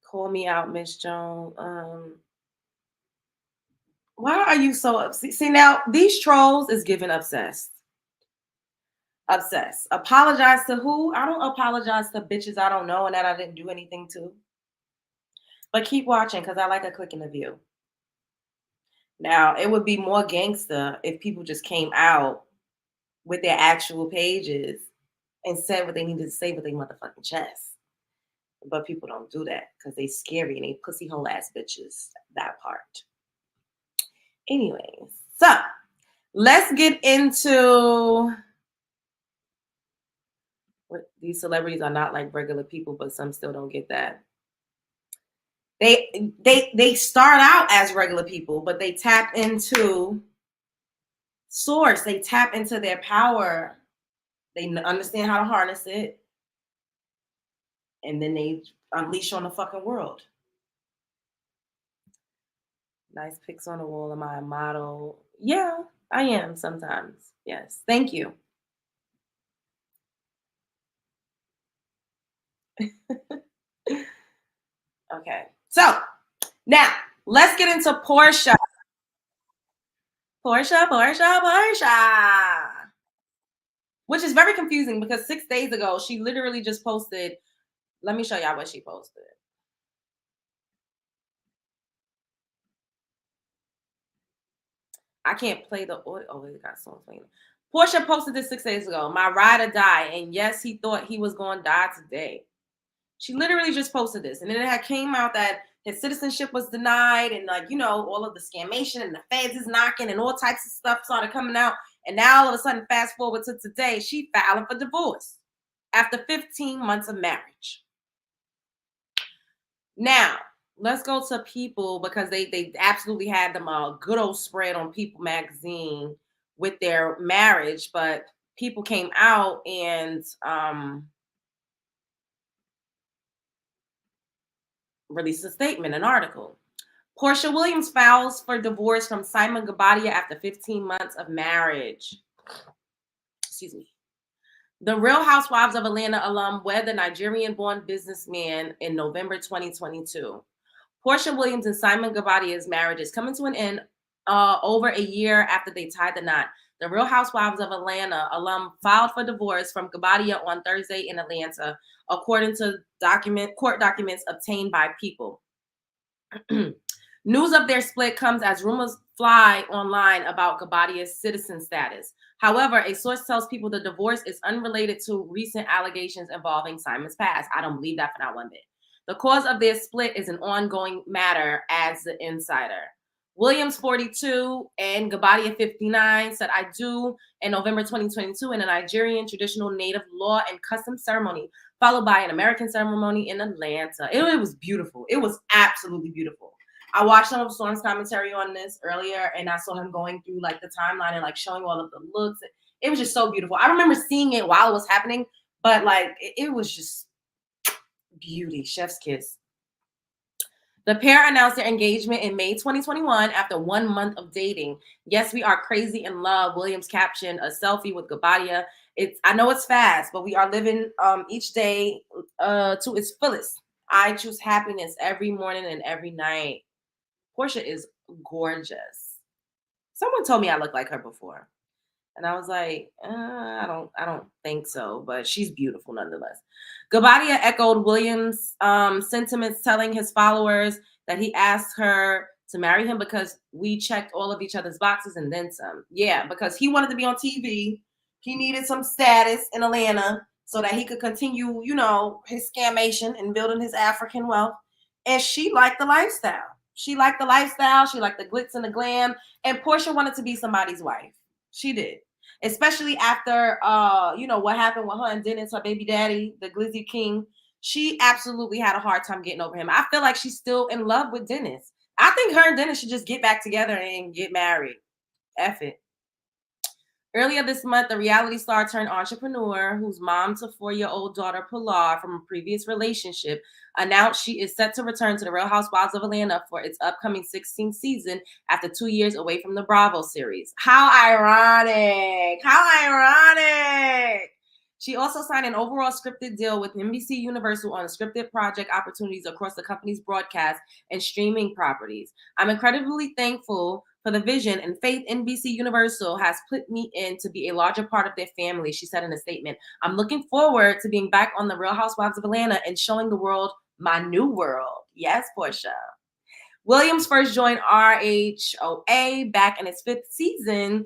Call me out, Miss Joan. Why are you so upset? See, now these trolls is giving obsessed. Obsessed. Apologize to who? I don't apologize to bitches I don't know and that I didn't do anything to. But keep watching, because I like a click in the view. Now, it would be more gangster if people just came out with their actual pages and said what they needed to say with their motherfucking chest. But people don't do that because they scary and they pussy hole ass bitches. That part. Anyways, so let's get into what these celebrities are not like regular people, but some still don't get that. They start out as regular people, but they tap into source. They tap into their power. They understand how to harness it. And then they unleash on the fucking world. Nice pics on the wall. Am I a model? Yeah, I am sometimes. Yes. Thank you. Okay. So now let's get into Portia. Portia. Which is very confusing because 6 days ago, she literally just posted. Let me show y'all what she posted. I can't play the audio. Oh, it got songs playing. Portia posted this 6 days ago. My ride or die. And yes, he thought he was going to die today. She literally just posted this. And then it had came out that his citizenship was denied. And like, you know, all of the scammation and the feds is knocking and all types of stuff started coming out. And now all of a sudden, fast forward to today, she filing for divorce after 15 months of marriage. Now, let's go to People, because they absolutely had them a good old spread on People magazine with their marriage, but People came out and released a statement, an article. Porcha Williams files for divorce from Simon Gabadia after 15 months of marriage. Excuse me. The Real Housewives of Atlanta alum wed the Nigerian-born businessman in November 2022. Porcha Williams and Simon Gabadia's marriage is coming to an end over a year after they tied the knot. The Real Housewives of Atlanta alum filed for divorce from Gabadia on Thursday in Atlanta, according to court documents obtained by People. News of their split comes as rumors fly online about Gabadia's citizen status. However, a source tells People the divorce is unrelated to recent allegations involving Simon's past. I don't believe that for not one bit. The cause of their split is an ongoing matter, adds the insider. Williams, 42, and Gabadia, 59, said "I do" in November 2022 in a Nigerian traditional native law and custom ceremony, followed by an American ceremony in Atlanta. It was beautiful. It was absolutely beautiful. I watched some of Storm's commentary on this earlier, and I saw him going through like the timeline and like showing all of the looks. It was just so beautiful. I remember seeing it while it was happening, but like it was just beauty, chef's kiss. The pair announced their engagement in May 2021 after 1 month of dating. Yes, we are crazy in love. Williams captioned a selfie with Gabadia. I know it's fast, but we are living each day to its fullest. I choose happiness every morning and every night. Portia is gorgeous. Someone told me I look like her before, and I was like, I don't think so, but she's beautiful nonetheless. Gabadia echoed Williams' sentiments, telling his followers that he asked her to marry him because we checked all of each other's boxes and then some. Yeah, because he wanted to be on TV. He needed some status in Atlanta so that he could continue, you know, his scamation and building his African wealth. And she liked the lifestyle. She liked the lifestyle. She liked the glitz and the glam. And Portia wanted to be somebody's wife. She did. Especially after, you know, what happened with her and Dennis, her baby daddy, the Glizzy King. She absolutely had a hard time getting over him. I feel like she's still in love with Dennis. I think her and Dennis should just get back together and get married. F it. Earlier this month, the reality star turned entrepreneur, whose mom to 4-year-old daughter Pilar from a previous relationship, announced she is set to return to the Real Housewives of Atlanta for its upcoming 16th season after 2 years away from the Bravo series. How ironic! How ironic! She also signed an overall scripted deal with NBC Universal on scripted project opportunities across the company's broadcast and streaming properties. I'm incredibly thankful for the vision and faith NBC Universal has put me in to be a larger part of their family, she said in a statement. I'm looking forward to being back on the Real Housewives of Atlanta and showing the world my new world. Yes, Portia. Williams first joined RHOA back in its 5th season.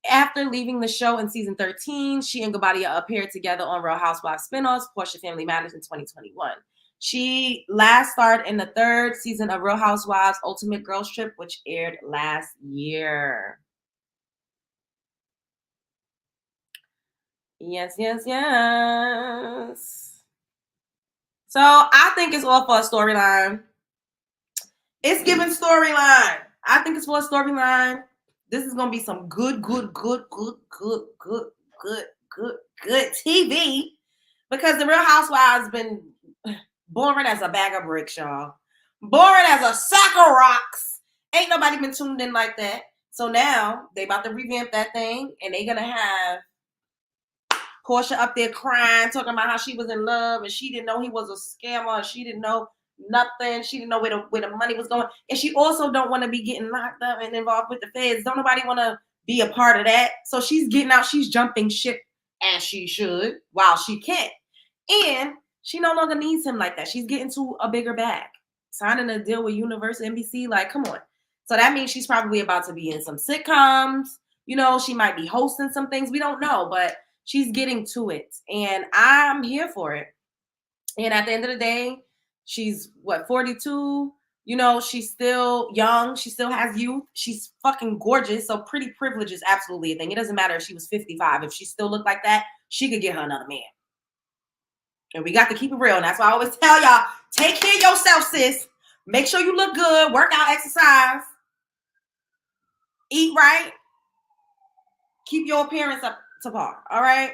After leaving the show in season 13, she and Gabadia appeared together on Real Housewives spinoffs, Portia Family Matters in 2021. She last starred in the 3rd season of Real Housewives Ultimate Girls Trip, which aired last year. Yes, yes, yes. So I think it's all for a storyline. It's giving storyline. I think it's for a storyline. This is going to be some good TV, because the Real Housewives has been boring as a bag of bricks, y'all. Boring as a sack of rocks. Ain't nobody been tuned in like that. So now they about to revamp that thing, and they gonna have Portia up there crying, talking about how she was in love and she didn't know he was a scammer. She didn't know nothing. She didn't know where the money was going. And she also don't want to be getting locked up and involved with the feds. Don't nobody want to be a part of that. So she's getting out. She's jumping ship as she should while she can. And she no longer needs him like that. She's getting to a bigger bag. Signing a deal with Universal NBC, like, come on. So that means she's probably about to be in some sitcoms. You know, she might be hosting some things. We don't know, but she's getting to it. And I'm here for it. And at the end of the day, she's, 42? You know, she's still young. She still has youth. She's fucking gorgeous. So pretty privilege is absolutely a thing. It doesn't matter if she was 55. If she still looked like that, she could get her another man. And we got to keep it real. And that's why I always tell y'all, take care of yourself, sis. Make sure you look good. Work out, exercise. Eat right. Keep your appearance up to par. All right?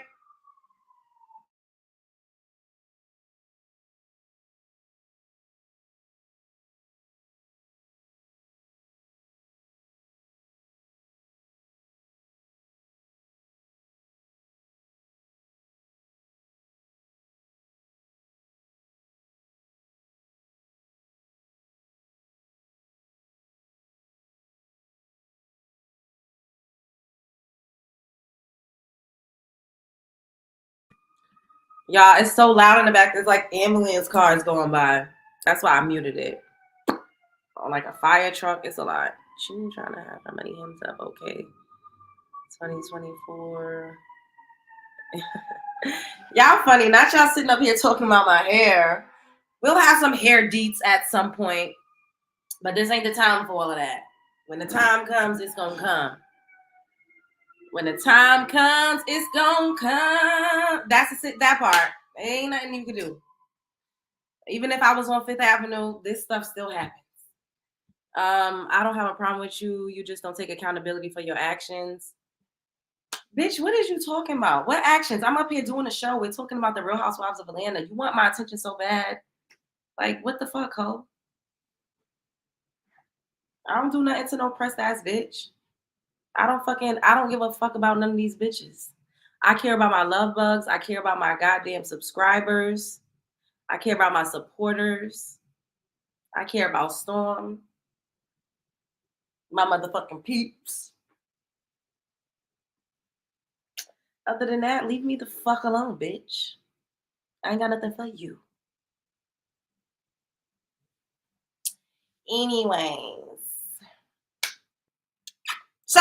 Y'all, it's so loud in the back. There's like ambulance cars going by. That's why I muted it. On like a fire truck, it's a lot. She trying to have how many hymns up? Okay. 2024. Y'all funny. Not y'all sitting up here talking about my hair. We'll have some hair deets at some point. But this ain't the time for all of that. When the time comes, it's going to come. When the time comes, it's gonna come. That's that part. Ain't nothing you can do. Even if I was on 5th Avenue, this stuff still happens. I don't have a problem with you. You just don't take accountability for your actions. Bitch, what is you talking about? What actions? I'm up here doing a show. We're talking about the Real Housewives of Atlanta. You want my attention so bad? Like, what the fuck, ho? I don't do nothing to no pressed ass bitch. I don't give a fuck about none of these bitches. I care about my love bugs. I care about my goddamn subscribers. I care about my supporters. I care about Storm. My motherfucking peeps. Other than that, leave me the fuck alone, bitch. I ain't got nothing for you. Anyways. So,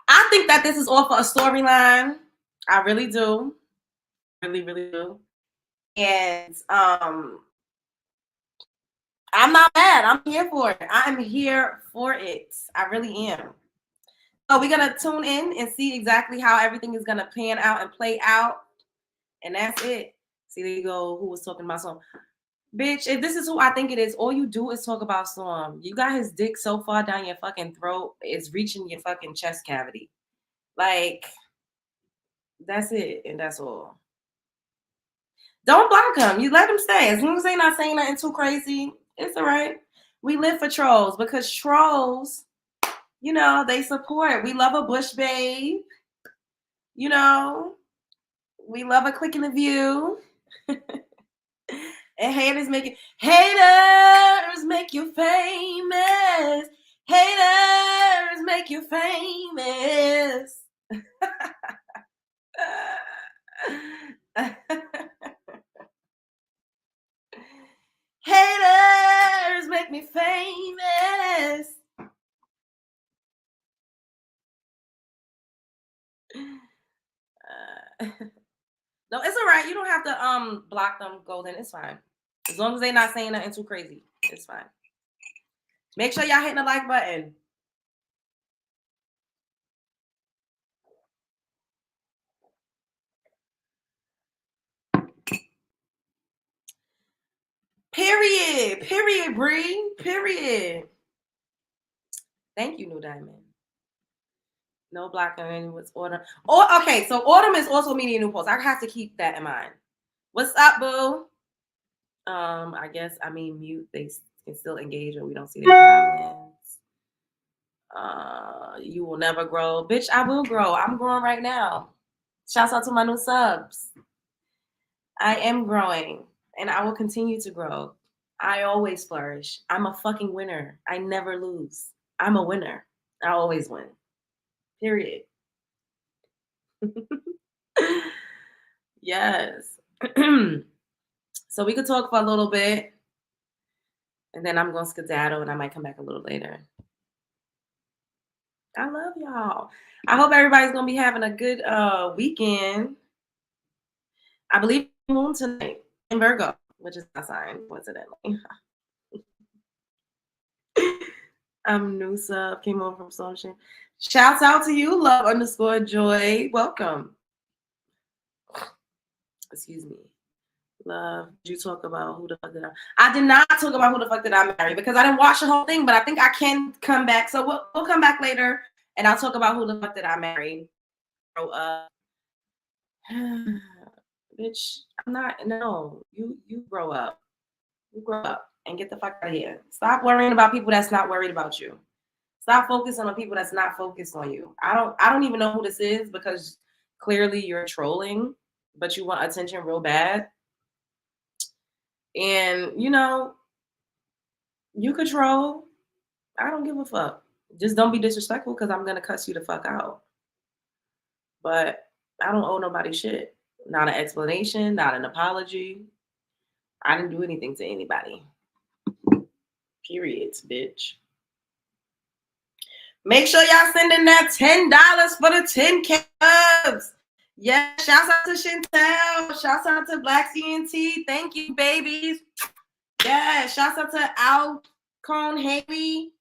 I think that this is all for a storyline. I really do. Really, really do. And I'm not mad. I'm here for it. I'm here for it. I really am. So we're going to tune in and see exactly how everything is going to pan out and play out. And that's it. See, there you go. Who was talking about Storm? Bitch, if this is who I think it is, all you do is talk about Storm. You got his dick so far down your fucking throat, it's reaching your fucking chest cavity. Like, that's it. And that's all. Don't block him. You let him stay. As long as they're not saying nothing too crazy, it's all right. We live for trolls because trolls, you know, they support. We love a bush babe. You know, we love a click in the view. And haters make you famous. Haters make you famous. Haters make me famous. No, it's all right. You don't have to block them, Golden. It's fine. As long as they're not saying nothing too crazy, it's fine. Make sure y'all hitting the like button. Period. Period, Bree. Period. Thank you, New Diamond. No blocking was Autumn. Oh, okay, so Autumn is also media new post. I have to keep that in mind. What's up, boo? I guess mute. They can still engage or we don't see their comments. You will never grow. Bitch, I will grow. I'm growing right now. Shouts out to my new subs. I am growing and I will continue to grow. I always flourish. I'm a fucking winner. I never lose. I'm a winner. I always win. Period. Yes. So we could talk for a little bit and then I'm going to skedaddle and I might come back a little later. I love y'all. I hope everybody's going to be having a good weekend. I believe moon tonight in Virgo, which is my sign, coincidentally. New sub came over from social. Shouts out to you, love_joy. Welcome. Excuse me. Love, did you talk about who the fuck did I did not talk about who the fuck did I marry because I didn't watch the whole thing, but I think I can come back. So we'll come back later and I'll talk about who the fuck did I marry. Grow up. Bitch, I'm not, no. You grow up. You grow up and get the fuck out of here. Stop worrying about people that's not worried about you. Stop focusing on people that's not focused on you. I don't even know who this is because clearly you're trolling, but you want attention real bad. And, you know, you could troll. I don't give a fuck. Just don't be disrespectful because I'm going to cuss you the fuck out. But I don't owe nobody shit. Not an explanation, not an apology. I didn't do anything to anybody. Period, bitch. Make sure y'all send in that $10 for the 10K subs. Yeah, shouts out to Chantel. Shouts out to Black CNT. Thank you, babies. Yeah, shouts out to Alcone Haley.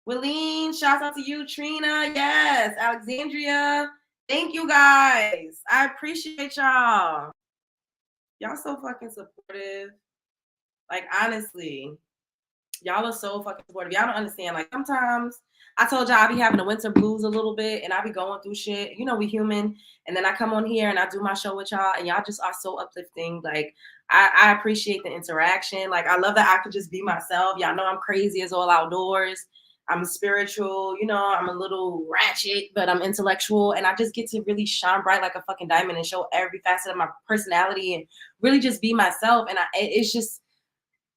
Willeen, shouts out to you, Trina. Yes, Alexandria. Thank you, guys. I appreciate y'all. Y'all so fucking supportive. Like, honestly. Y'all are so fucking supportive. Y'all don't understand. Like sometimes I told y'all I be having the winter blues a little bit and I be going through shit. You know, we human. And then I come on here and I do my show with y'all and y'all just are so uplifting. Like I appreciate the interaction. Like I love that I could just be myself. Y'all know I'm crazy as all outdoors. I'm spiritual, you know, I'm a little ratchet, but I'm intellectual. And I just get to really shine bright like a fucking diamond and show every facet of my personality and really just be myself. And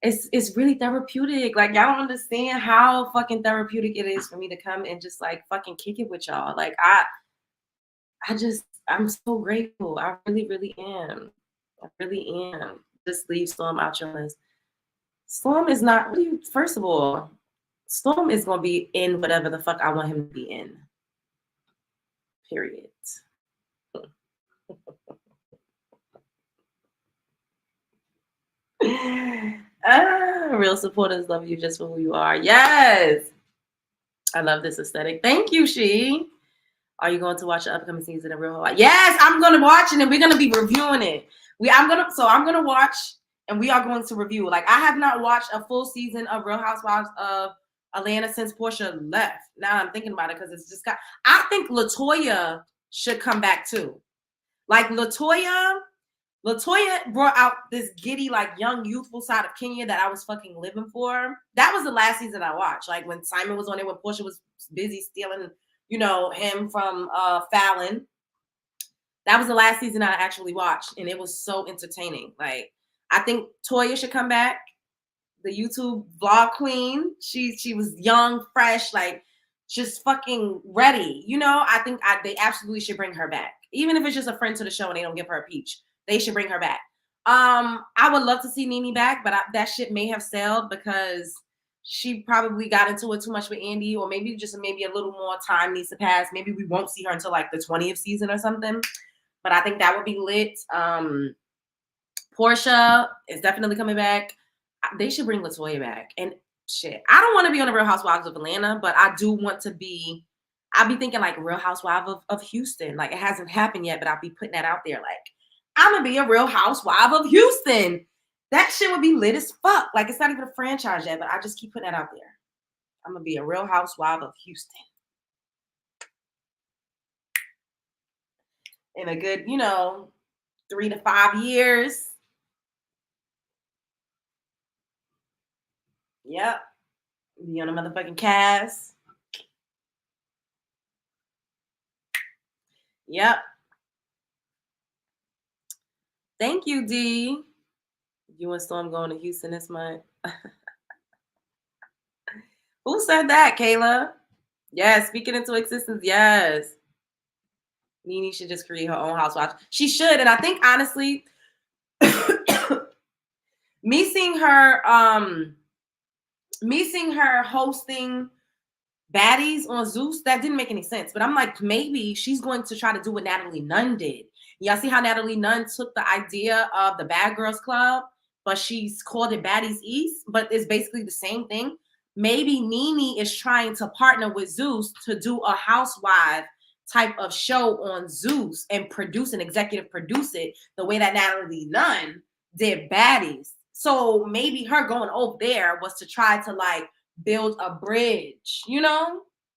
it's really therapeutic. Like y'all don't understand how fucking therapeutic it is for me to come and just like fucking kick it with y'all. Like I'm so grateful. I really, really am. I really am. Just leave Storm out your list. Storm is not really, first of all, Storm is gonna be in whatever the fuck I want him to be in. Period. Real supporters love you just for who you are. Yes. I love this aesthetic. Thank you, She. Are you going to watch the upcoming season of Real Housewives? Yes, I'm gonna watch it and we're gonna be reviewing it. I'm gonna watch and we are going to review. Like I have not watched a full season of Real Housewives of Atlanta since Portia left. Now I'm thinking about it because it's just I think LaToya should come back too. Like LaToya brought out this giddy, like young, youthful side of Kenya that I was fucking living for. That was the last season I watched. Like when Simon was on there, when Portia was busy stealing, you know, him from Fallon. That was the last season I actually watched, and it was so entertaining. Like I think Toya should come back. The YouTube vlog queen. She was young, fresh, like just fucking ready. You know, I think they absolutely should bring her back. Even if it's just a friend to the show and they don't give her a peach. They should bring her back. I would love to see Nene back, but that shit may have sailed because she probably got into it too much with Andy, or maybe a little more time needs to pass. Maybe we won't see her until like the 20th season or something. But I think that would be lit. Portia is definitely coming back. They should bring LaToya back. And shit, I don't want to be on the Real Housewives of Atlanta, but I do want to be. I'll be thinking like Real Housewife of Houston. Like it hasn't happened yet, but I'll be putting that out there. Like I'm gonna be a Real Housewife of Houston. That shit would be lit as fuck. Like it's not even a franchise yet, but I just keep putting that out there. I'm gonna be a Real Housewife of Houston. In a good, 3 to 5 years. Yep. Be on a motherfucking cast. Yep. Thank you, D. You and Storm going to Houston this month. Who said that, Kayla? Yes, speaking into existence, yes. Nene should just create her own housewives. She should, and I think honestly, me seeing her hosting baddies on Zeus, that didn't make any sense. But I'm like, maybe she's going to try to do what Natalie Nunn did. Y'all see how Natalie Nunn took the idea of the Bad Girls Club, but she's called it Baddies East, but it's basically the same thing. Maybe Nene is trying to partner with Zeus to do a housewife type of show on Zeus and executive produce it the way that Natalie Nunn did Baddies. So maybe her going over there was to try to like build a bridge,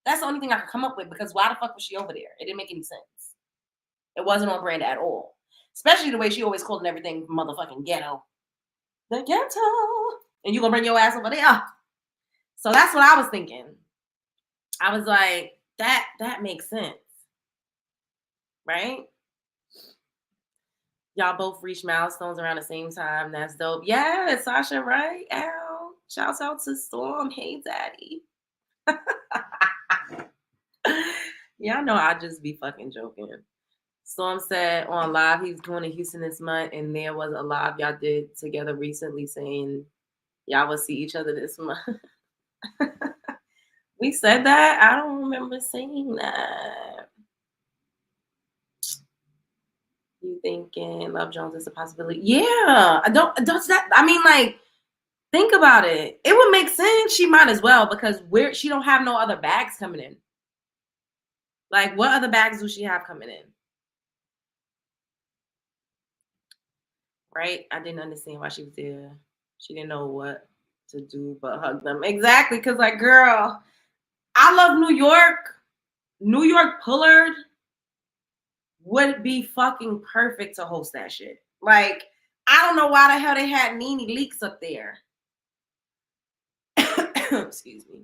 That's the only thing I could come up with, because why the fuck was she over there? It didn't make any sense. It wasn't on brand at all. Especially the way she always called everything motherfucking ghetto. The ghetto. And you gonna bring your ass over there. So that's what I was thinking. I was like, that makes sense. Right? Y'all both reached milestones around the same time. That's dope. Yeah, Sasha, right? Ow. Shouts out to Storm. Hey, Daddy. Y'all know I just be fucking joking. Storm said on live he's going to Houston this month, and there was a live y'all did together recently saying y'all will see each other this month. We said that? I don't remember saying that. You thinking Love Jones is a possibility? Yeah. Think about it. It would make sense. She might as well, because she don't have no other bags coming in. Like, what other bags do she have coming in? Right? I didn't understand why she was there. She didn't know what. to do but hug them. Exactly, because like, girl, I love New York. New York Pullard would be fucking perfect to host that shit. Like, I don't know why the hell they had Nene Leakes up there. Excuse me.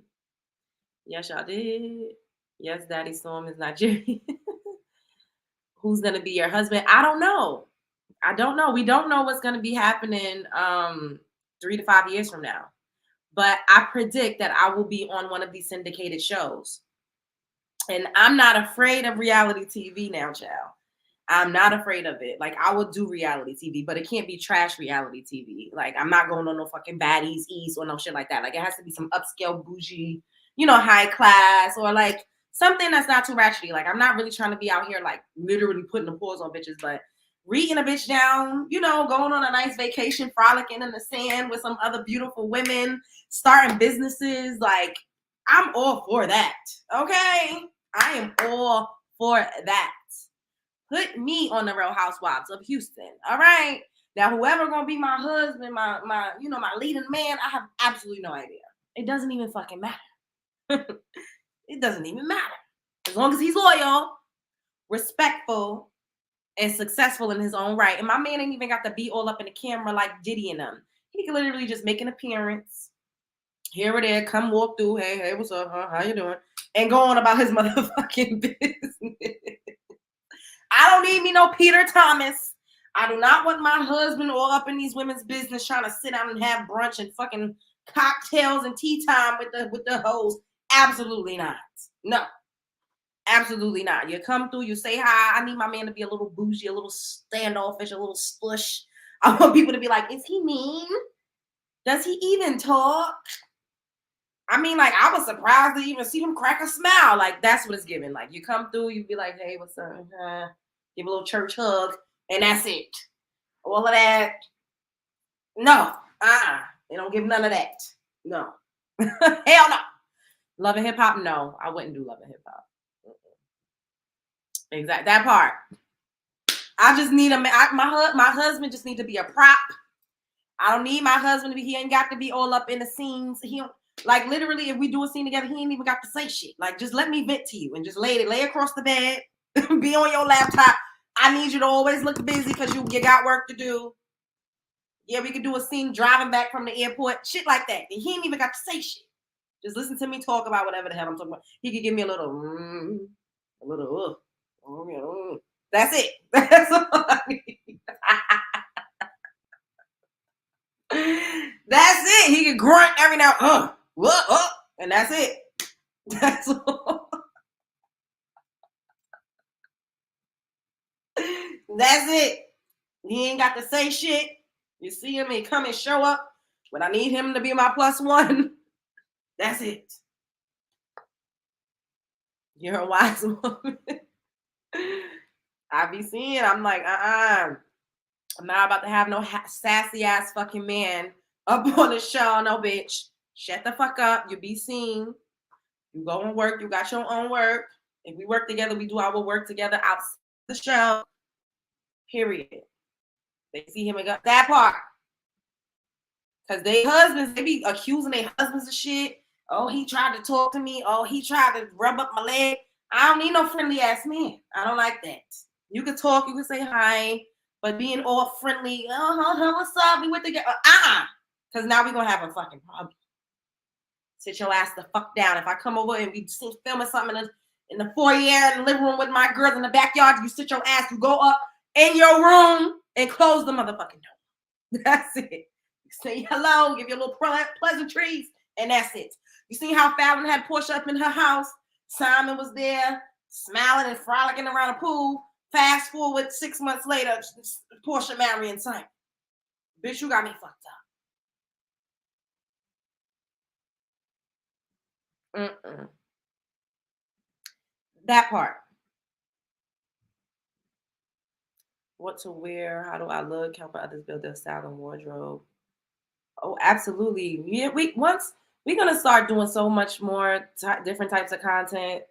Yes, y'all did. Yes, Daddy Storm is Nigerian. Who's gonna be your husband? I don't know. We don't know what's gonna be happening 3 to 5 years from now. But I predict that I will be on one of these syndicated shows. And I'm not afraid of reality TV now, child. I'm not afraid of it. Like, I will do reality TV, but it can't be trash reality TV. Like, I'm not going on no fucking Baddies East or no shit like that. Like, it has to be some upscale, bougie, high class, or like something that's not too ratchety. Like, I'm not really trying to be out here like literally putting the paws on bitches, but reading a bitch down, going on a nice vacation, frolicking in the sand with some other beautiful women, starting businesses. Like, I'm all for that. Okay? I am all for that. Put me on the Real Housewives of Houston. All right. Now, whoever gonna be my husband, my leading man, I have absolutely no idea. It doesn't even fucking matter. It doesn't even matter. As long as he's loyal, respectful, and successful in his own right. And my man ain't even got to be all up in the camera like Diddy and them. He can literally just make an appearance. Here or there, come walk through. Hey, what's up? Huh? How you doing? And go on about his motherfucking business. I don't need me no Peter Thomas. I do not want my husband all up in these women's business trying to sit down and have brunch and fucking cocktails and tea time with the hoes. Absolutely not. No. Absolutely not. You come through, you say hi. I need my man to be a little bougie, a little standoffish, a little spush. I want people to be like, is he mean? Does he even talk? I mean, like, I was surprised to even see him crack a smile. Like, that's what it's giving. Like, you come through, you be like, hey, what's up? Give a little church hug, and that's it. All of that, no. They don't give none of that. No. Hell no. Love and Hip Hop? No, I wouldn't do Love and Hip Hop. Exactly. That part. I just need my husband just need to be a prop. I don't need my husband to be, he ain't got to be all up in the scenes. He don't, like, literally, if we do a scene together, he ain't even got to say shit. Like, just let me vent to you and just lay across the bed, be on your laptop. I need you to always look busy because you got work to do. Yeah, we could do a scene driving back from the airport, shit like that. And he ain't even got to say shit. Just listen to me talk about whatever the hell I'm talking about. He could give me a little, That's it. That's all I need. That's it. He can grunt every now, and that's it. That's all. That's it. He ain't got to say shit. You see him, he come and show up when I need him to be my plus one. That's it. You're a wise woman. I be seeing, I'm like, I'm not about to have no sassy ass fucking man up on the show. No, bitch. Shut the fuck up. You be seen. You go and work. You got your own work. If we work together, we do our work together outside the show. Period. They see him and go, that part. Because they husbands, they be accusing their husbands of shit. Oh, he tried to talk to me. Oh, he tried to rub up my leg. I don't need no friendly ass man. I don't like that. You can talk, you can say hi, but being all friendly, what's up? We went together. Because now we're going to have a fucking problem. Sit your ass the fuck down. If I come over and we filming something in the foyer, in the living room with my girls in the backyard, you sit your ass, you go up in your room and close the motherfucking door. That's it. You say hello, give you a little pleasantries, and that's it. You see how Fallon had Portia up in her house? Simon was there, smiling and frolicking around the pool. Fast forward 6 months later, Portia marrying Simon. Bitch, you got me fucked up. That part. What to wear? How do I look? Help others build their style and wardrobe. Oh, absolutely. Yeah, we're gonna start doing so much more different types of content.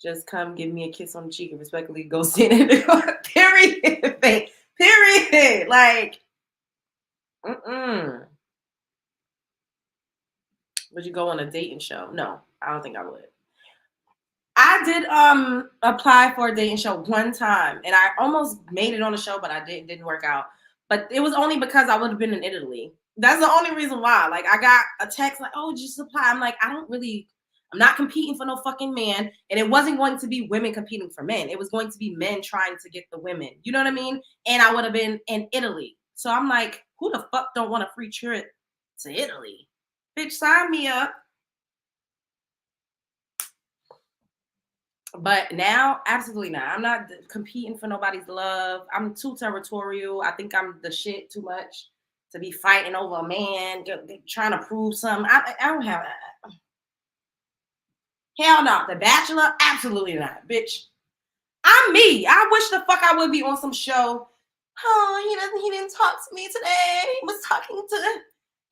Just come give me a kiss on the cheek and respectfully go sit in the period. Period. Like, Would you go on a dating show? No, I don't think I would. I did apply for a dating show one time, and I almost made it on the show, but I didn't work out. But it was only because I would have been in Italy. That's the only reason why. Like, I got a text like, "Oh, just apply." I'm like, I'm not competing for no fucking man, and it wasn't going to be women competing for men. It was going to be men trying to get the women. You know what I mean? And I would have been in Italy. So I'm like, who the fuck don't want a free trip to Italy? Bitch, sign me up. But now, absolutely not. I'm not competing for nobody's love. I'm too territorial. I think I'm the shit too much to be fighting over a man, trying to prove something. I don't have that. Hell no. The Bachelor? Absolutely not, bitch. I'm me. I wish the fuck I would be on some show. Oh, he didn't talk to me today. He was talking to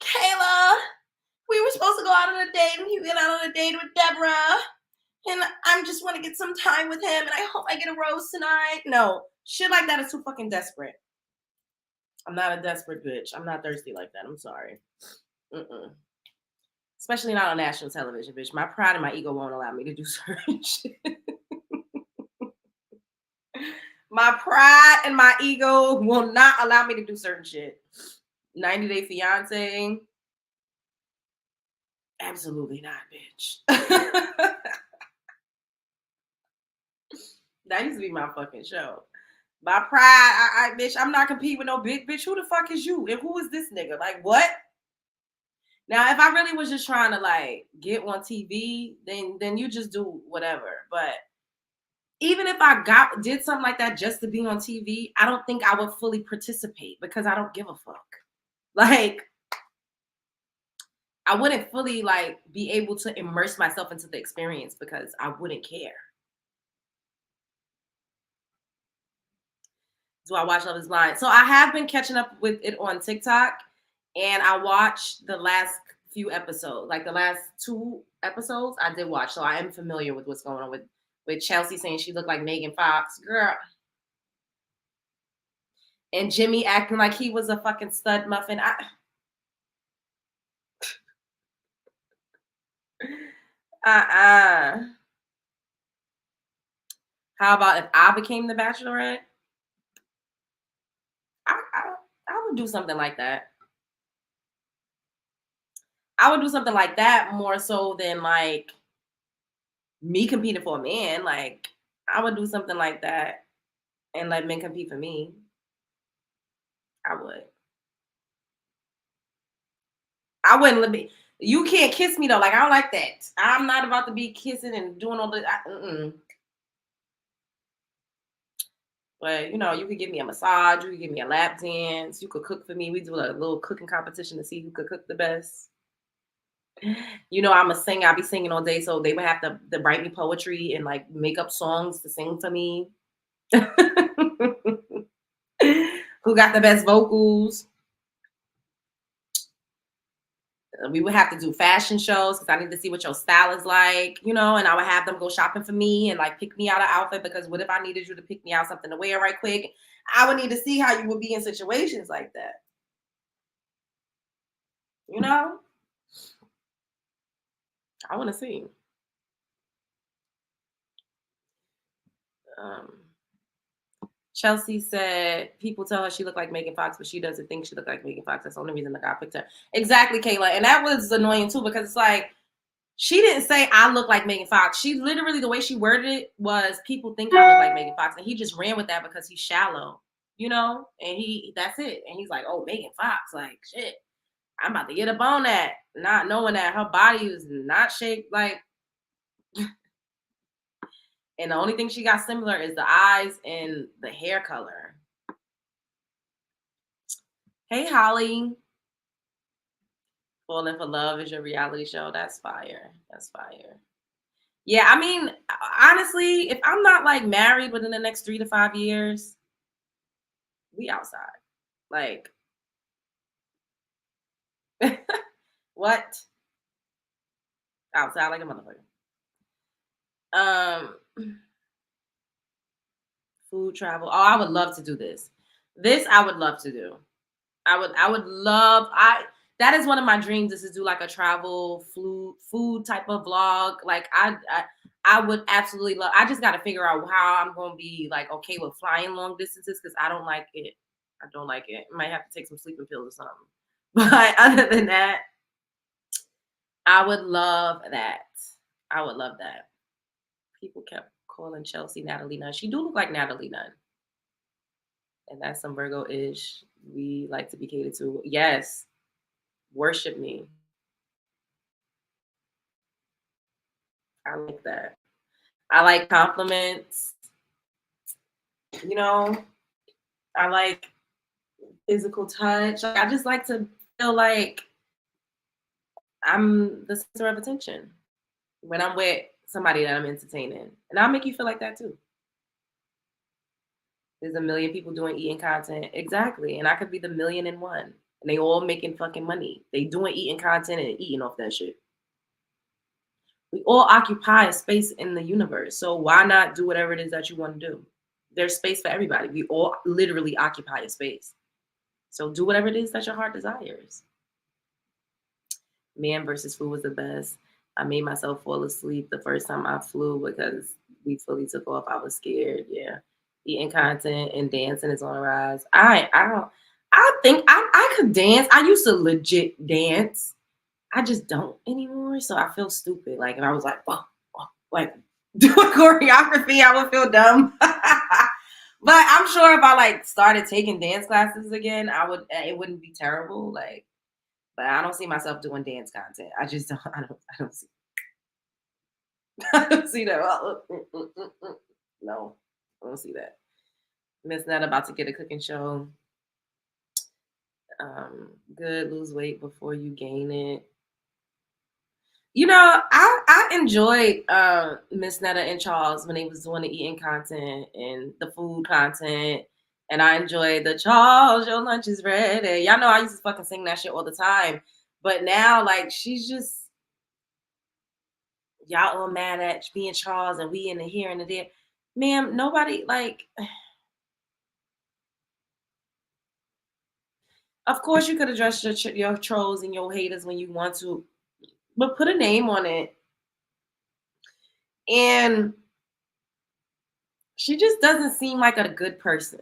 Kayla. We were supposed to go out on a date, and he went out on a date with Deborah. And I just want to get some time with him, and I hope I get a rose tonight. No, shit like that is too fucking desperate. I'm not a desperate bitch. I'm not thirsty like that. I'm sorry. Especially not on national television, bitch. My pride and my ego won't allow me to do certain shit. My pride and my ego will not allow me to do certain shit. 90 Day Fiance. Absolutely not, bitch. That used to be my fucking show. My pride, bitch, I'm not competing with no big bitch. Who the fuck is you? And who is this nigga? Like, what? Now, if I really was just trying to, like, get on TV, then you just do whatever. But even if I did something like that just to be on TV, I don't think I would fully participate because I don't give a fuck. Like, I wouldn't fully, like, be able to immerse myself into the experience because I wouldn't care. Do I watch Love is Blind? So I have been catching up with it on TikTok, and I watched the last few episodes. Like the last 2 episodes I did watch. So I am familiar with what's going on with Chelsea saying she looked like Megan Fox. Girl. And Jimmy acting like he was a fucking stud muffin. How about if I became the Bachelorette? I would do something like that. I would do something like that more so than like me competing for a man. Like, I would do something like that and let men compete for me. I would. I wouldn't let me. You can't kiss me though. Like, I don't like that. I'm not about to be kissing and doing all this. But, you know, you could give me a massage. You could give me a lap dance. You could cook for me. We do a little cooking competition to see who could cook the best. You know, I'm a singer. I'll be singing all day. So they would have to write me poetry and, like, make up songs to sing for me. Who got the best vocals? We would have to do fashion shows because I need to see what your style is like, you know, and I would have them go shopping for me and like pick me out an outfit because what if I needed you to pick me out something to wear right quick? I would need to see how you would be in situations like that. You know? I want to see. Chelsea said people tell her she looked like Megan Fox, but she doesn't think she looked like Megan Fox. That's the only reason the guy picked her. Exactly, Kayla. And that was annoying too because it's like she didn't say I look like Megan Fox. She literally, the way she worded it was people think I look like Megan Fox. And he just ran with that because he's shallow, you know? And that's it. And he's like, oh, Megan Fox, like shit. I'm about to get up on that. Not knowing that her body is not shaped like. And the only thing she got similar is the eyes and the hair color. Hey, Holly. Falling for Love is your reality show. That's fire. That's fire. Yeah, I mean, honestly, if I'm not like married within the next 3 to 5 years, we outside. Like, what? Outside like a motherfucker. Food travel. Oh, I would love to do this. This I would love to do. that is one of my dreams, is to do like a travel food type of vlog. Like I would absolutely love. I just got to figure out how I'm going to be like okay with flying long distances, because I don't like it. I don't like it. I might have to take some sleeping pills or something. But other than that, I would love that. I would love that. People kept calling Chelsea Natalie Nunn. She do look like Natalie Nunn. And that's some Virgo-ish. We like to be catered to. Yes. Worship me. I like that. I like compliments. You know, I like physical touch. I just like to feel like I'm the center of attention when I'm with somebody that I'm entertaining. And I'll make you feel like that too. There's a million people doing eating content. Exactly. And I could be the 1,000,001. And they all making fucking money. They doing eating content and eating off that shit. We all occupy a space in the universe. So why not do whatever it is that you want to do? There's space for everybody. We all literally occupy a space. So do whatever it is that your heart desires. Man versus food was the best. I made myself fall asleep the first time I flew because we fully took off. I was scared. Yeah. Eating content and dancing is on the rise. I think I could dance. I used to legit dance. I just don't anymore. So I feel stupid. Like if I was like doing choreography, I would feel dumb. But I'm sure if I like started taking dance classes again, it wouldn't be terrible. Like, but I don't see myself doing dance content. I just don't. I don't see. I don't see that. No, I don't see that. Miss Netta about to get a cooking show. Good, lose weight before you gain it. You know, I enjoyed Miss Netta and Charles when they was doing the eating content and the food content. And I enjoyed the Charles, your lunch is ready. Y'all know I used to fucking sing that shit all the time. But now, like, she's just, y'all all mad at me and Charles and we in the here and the there. Ma'am, nobody, like, of course you could address your trolls and your haters when you want to, but put a name on it. And she just doesn't seem like a good person,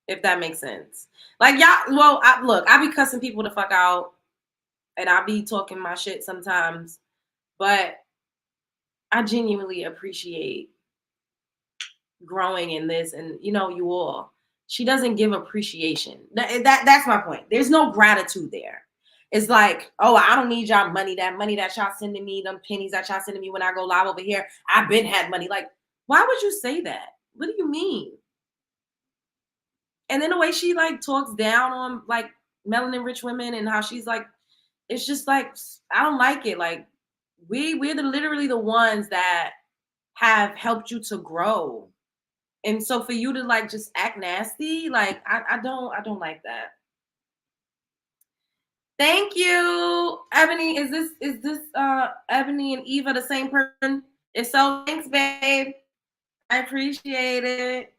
if that makes sense. Like, y'all, well, I be cussing people the fuck out and I be talking my shit sometimes, but I genuinely appreciate growing in this, and you know, you all. She doesn't give appreciation. That's my point. There's no gratitude there. It's like, oh, I don't need y'all money. That money that y'all sending me, them pennies that y'all sending me when I go live over here, I've been had money. Like, why would you say that? What do you mean? And then the way she like talks down on like melanin rich women and how she's like, it's just like, I don't like it. Like, we're literally the ones that have helped you to grow. And so for you to like just act nasty, like I don't like that. Thank you, Ebony. Is this Ebony and Eva the same person? If so, thanks, babe. I appreciate it.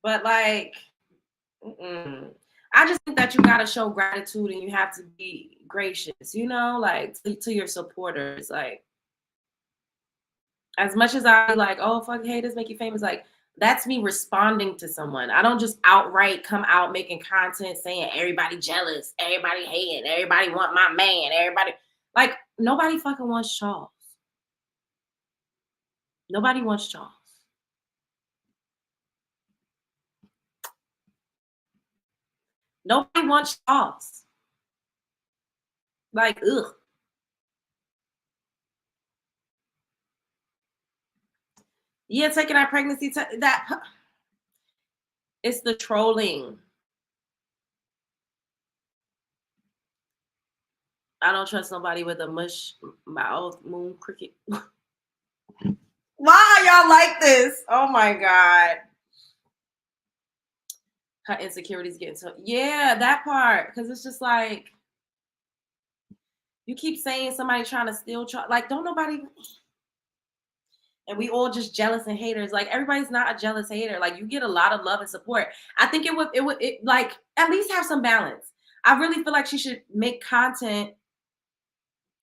But like, I just think that you gotta show gratitude and you have to be gracious, you know, like to your supporters. Like, as much as I like, oh, fuck haters make you famous, like that's me responding to someone. I don't just outright come out making content saying everybody jealous, everybody hating, everybody want my man, everybody. Like, nobody fucking wants Charles. Nobody wants Charles. Nobody wants Charles. Like, ugh. Yeah, taking that pregnancy, that it's the trolling. I don't trust nobody with a mush mouth moon cricket. Why y'all like this? Oh my God. Her insecurities getting so, yeah, that part. Because it's just like, you keep saying somebody trying to steal, like, don't nobody. and we all just jealous and haters. Like, everybody's not a jealous hater. Like, you get a lot of love and support. I think it would like at least have some balance. I really feel like she should make content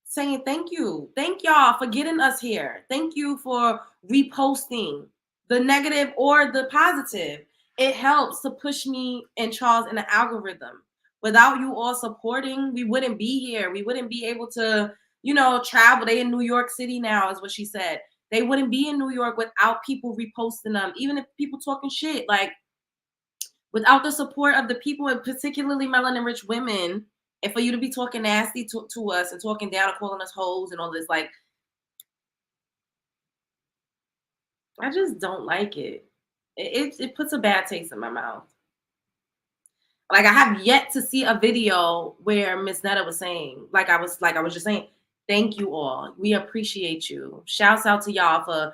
saying thank you. Thank y'all for getting us here. Thank you for reposting the negative or the positive. It helps to push me and Charles in the algorithm. Without you all supporting, we wouldn't be here. We wouldn't be able to, travel. They in New York City now, is what she said. They wouldn't be in New York without people reposting them, even if people talking shit. Like, without the support of the people, and particularly melanin-rich women, and for you to be talking nasty to us and talking down and calling us hoes and all this, like, I just don't like it. It puts a bad taste in my mouth. Like, I have yet to see a video where Miss Netta was saying, like I was just saying, thank you all. We appreciate you. Shouts out to y'all for,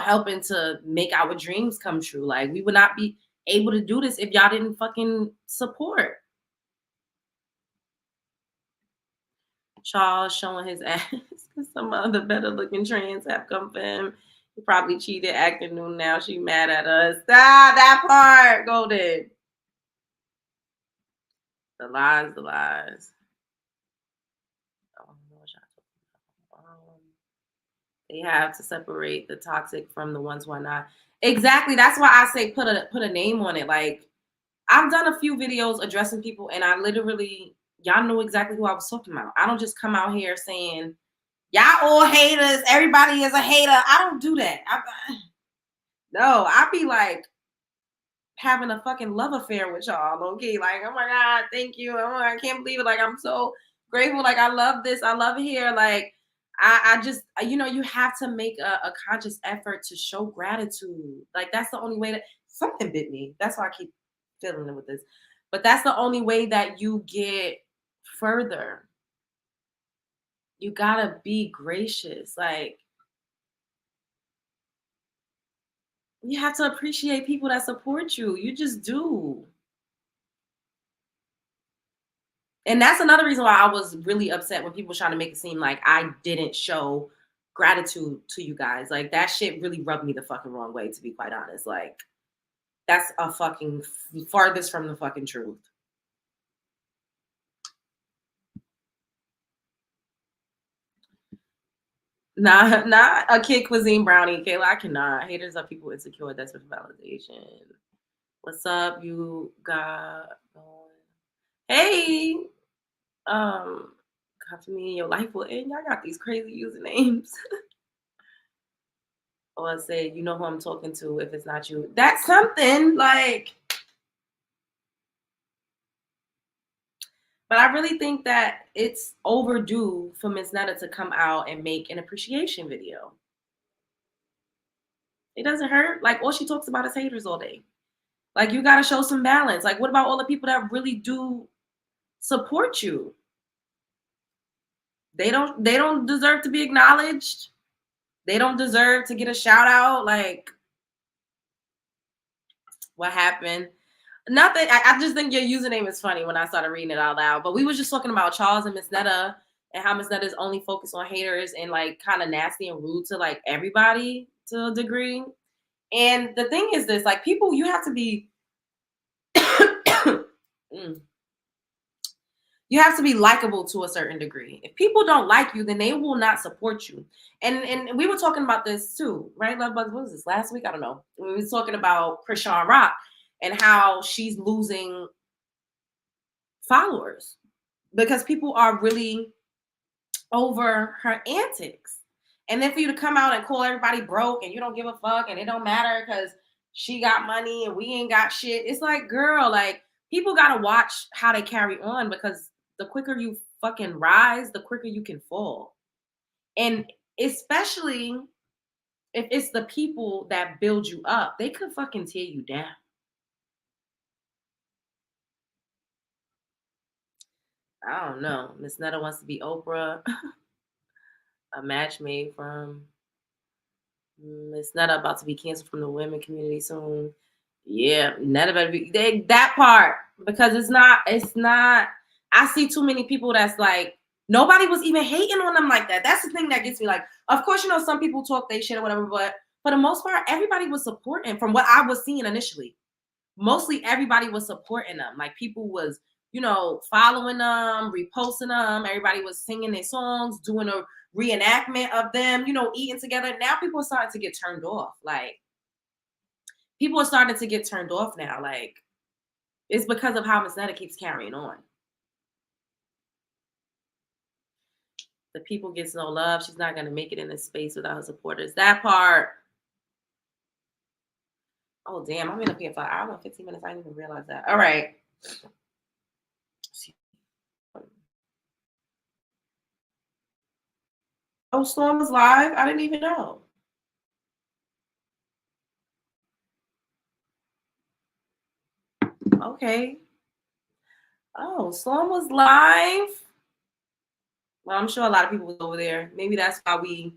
helping to make our dreams come true. Like, we would not be able to do this if y'all didn't fucking support. Charles showing his ass because some other better looking trans have come for him. He probably cheated, acting new now. She mad at us. Ah, that part, Golden. The lies. They have to separate the toxic from the ones who are not. Exactly. That's why I say put a name on it. Like, I've done a few videos addressing people, and I literally, y'all knew exactly who I was talking about. I don't just come out here saying, y'all all haters, everybody is a hater. I don't do that. No, I be like having a fucking love affair with y'all, okay? Like, oh my God, thank you. Oh, I can't believe it. Like, I'm so grateful. Like, I love this. I love it here. Like, I just, you have to make a conscious effort to show gratitude. Like, that's the only way that something bit me. That's why I keep feeling it with this. But that's the only way that you get further. You gotta be gracious. Like, you have to appreciate people that support you. You just do. And that's another reason why I was really upset when people were trying to make it seem like I didn't show gratitude to you guys. Like, that shit really rubbed me the fucking wrong way, to be quite honest. Like, that's a fucking farthest from the fucking truth. Not a kid cuisine brownie, Kayla. I cannot. Haters are people insecure, desperate for validation. What's up, you got going? Hey, come to me, your life will end. Y'all got these crazy usernames. Or say, you know who I'm talking to if it's not you. That's something, like. But I really think that it's overdue for Miss Netta to come out and make an appreciation video. It doesn't hurt. Like, all she talks about is haters all day. Like, you got to show some balance. Like, what about all the people that really do support you? They don't deserve to be acknowledged. They don't deserve to get a shout out. Like, what happened? Nothing. I just think your username is funny when I started reading it out loud. But we was just talking about Charles and Miss Netta and how Miss Netta is only focused on haters and, like, kind of nasty and rude to, like, everybody to a degree. And the thing is this, like, people, you have to be you have to be likable to a certain degree. If people don't like you, then they will not support you. And we were talking about this too, right, Love Bugs? What was this, last week? I don't know. We were talking about Krishan Rock and how she's losing followers because people are really over her antics. And then for you to come out and call everybody broke and you don't give a fuck and it don't matter because she got money and we ain't got shit. It's like, girl, like, people got to watch how they carry on because the quicker you fucking rise, the quicker you can fall. And especially if it's the people that build you up, they could fucking tear you down. I don't know. Miss Netta wants to be Oprah. A match made from Miss Netta about to be canceled from the women community soon. Yeah, Netta better be that part because it's not. I see too many people that's like, nobody was even hating on them like that. That's the thing that gets me. Like, of course, some people talk they shit or whatever, but for the most part, everybody was supporting from what I was seeing initially. Mostly everybody was supporting them. Like people was, you know, following them, reposting them. Everybody was singing their songs, doing a reenactment of them, you know, eating together. Now people are starting to get turned off. Like people are starting to get turned off now. Like it's because of how Miss Netta keeps carrying on. The people gets no love. She's not gonna make it in this space without her supporters. That part. Oh damn, I've been up here for an hour and 15 minutes. I didn't even realize that. All right. Oh, Storm was live. I didn't even know. Okay. Oh, Storm was live. Well, I'm sure a lot of people was over there. Maybe that's why we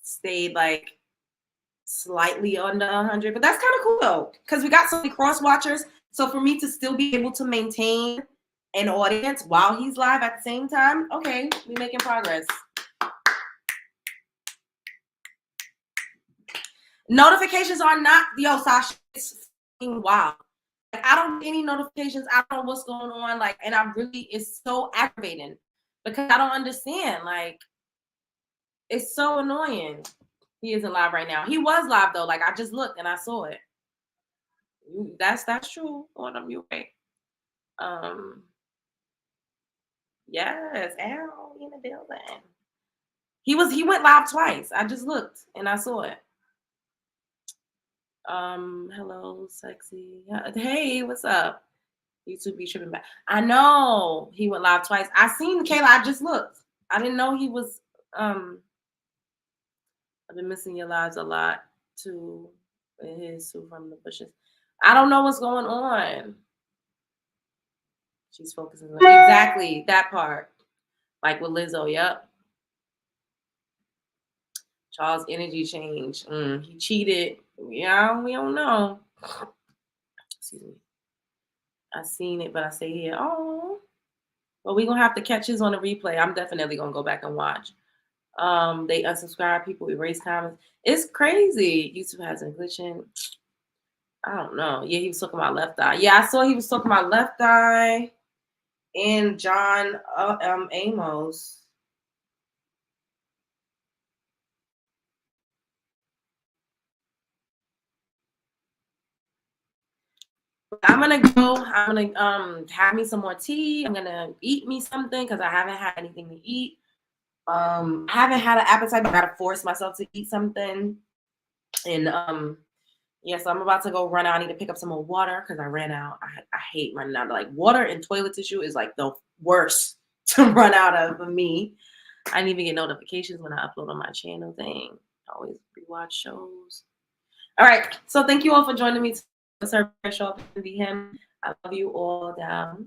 stayed like slightly under 100. But that's kind of cool though, because we got so many cross watchers. So for me to still be able to maintain an audience while he's live at the same time, okay, we're making progress. Notifications are not, yo, Sasha, it's fucking wild. Like, I don't get any notifications. I don't know what's going on. Like, and I really, it's so aggravating because I don't understand. Like, it's so annoying. He isn't live right now. He was live though. Like, I just looked and I saw it. That's true. Autumn, you're right. Yes, Al in the building. He went live twice. I just looked and I saw it. Hello, sexy. Hey, what's up? YouTube be tripping back. I know he went live twice. I seen Kayla. I just looked. I didn't know he was. I've been missing your lives a lot too. His Sue from the bushes. I don't know what's going on. She's focusing on exactly that part. Like with Lizzo, yep. Charles' energy change. He cheated. Yeah, we don't know. Excuse me. I seen it, but I say here, oh. Well, we're going to have to catch his on the replay. I'm definitely going to go back and watch. They unsubscribe people, erase comments. It's crazy. YouTube hasn't glitching. I don't know. Yeah, he was talking about Left Eye. Yeah, I saw he was talking about Left Eye and John Amos. I'm gonna go. I'm gonna have me some more tea. I'm gonna eat me something because I haven't had anything to eat. I haven't had an appetite, but I gotta force myself to eat something. And yeah, so I'm about to go run out. I need to pick up some more water because I ran out. I hate running out. Like water and toilet tissue is like the worst to run out of for me. I didn't even get notifications when I upload on my channel thing. I always rewatch shows. All right, so thank you all for joining me. Show up and be him. I love you all down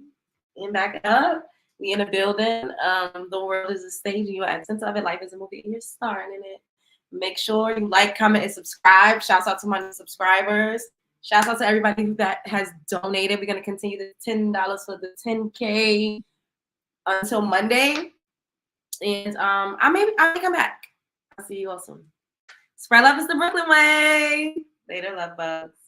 and back up. We in a building. The world is a stage and you are at the center of it. Life is a movie and you're starring in it. Make sure you like, comment, and subscribe. Shouts out to my new subscribers. Shouts out to everybody that has donated. We're gonna continue the $10 for the 10K until Monday. And I may come back. I'll see you all soon. Spread love is the Brooklyn way. Later, love bugs.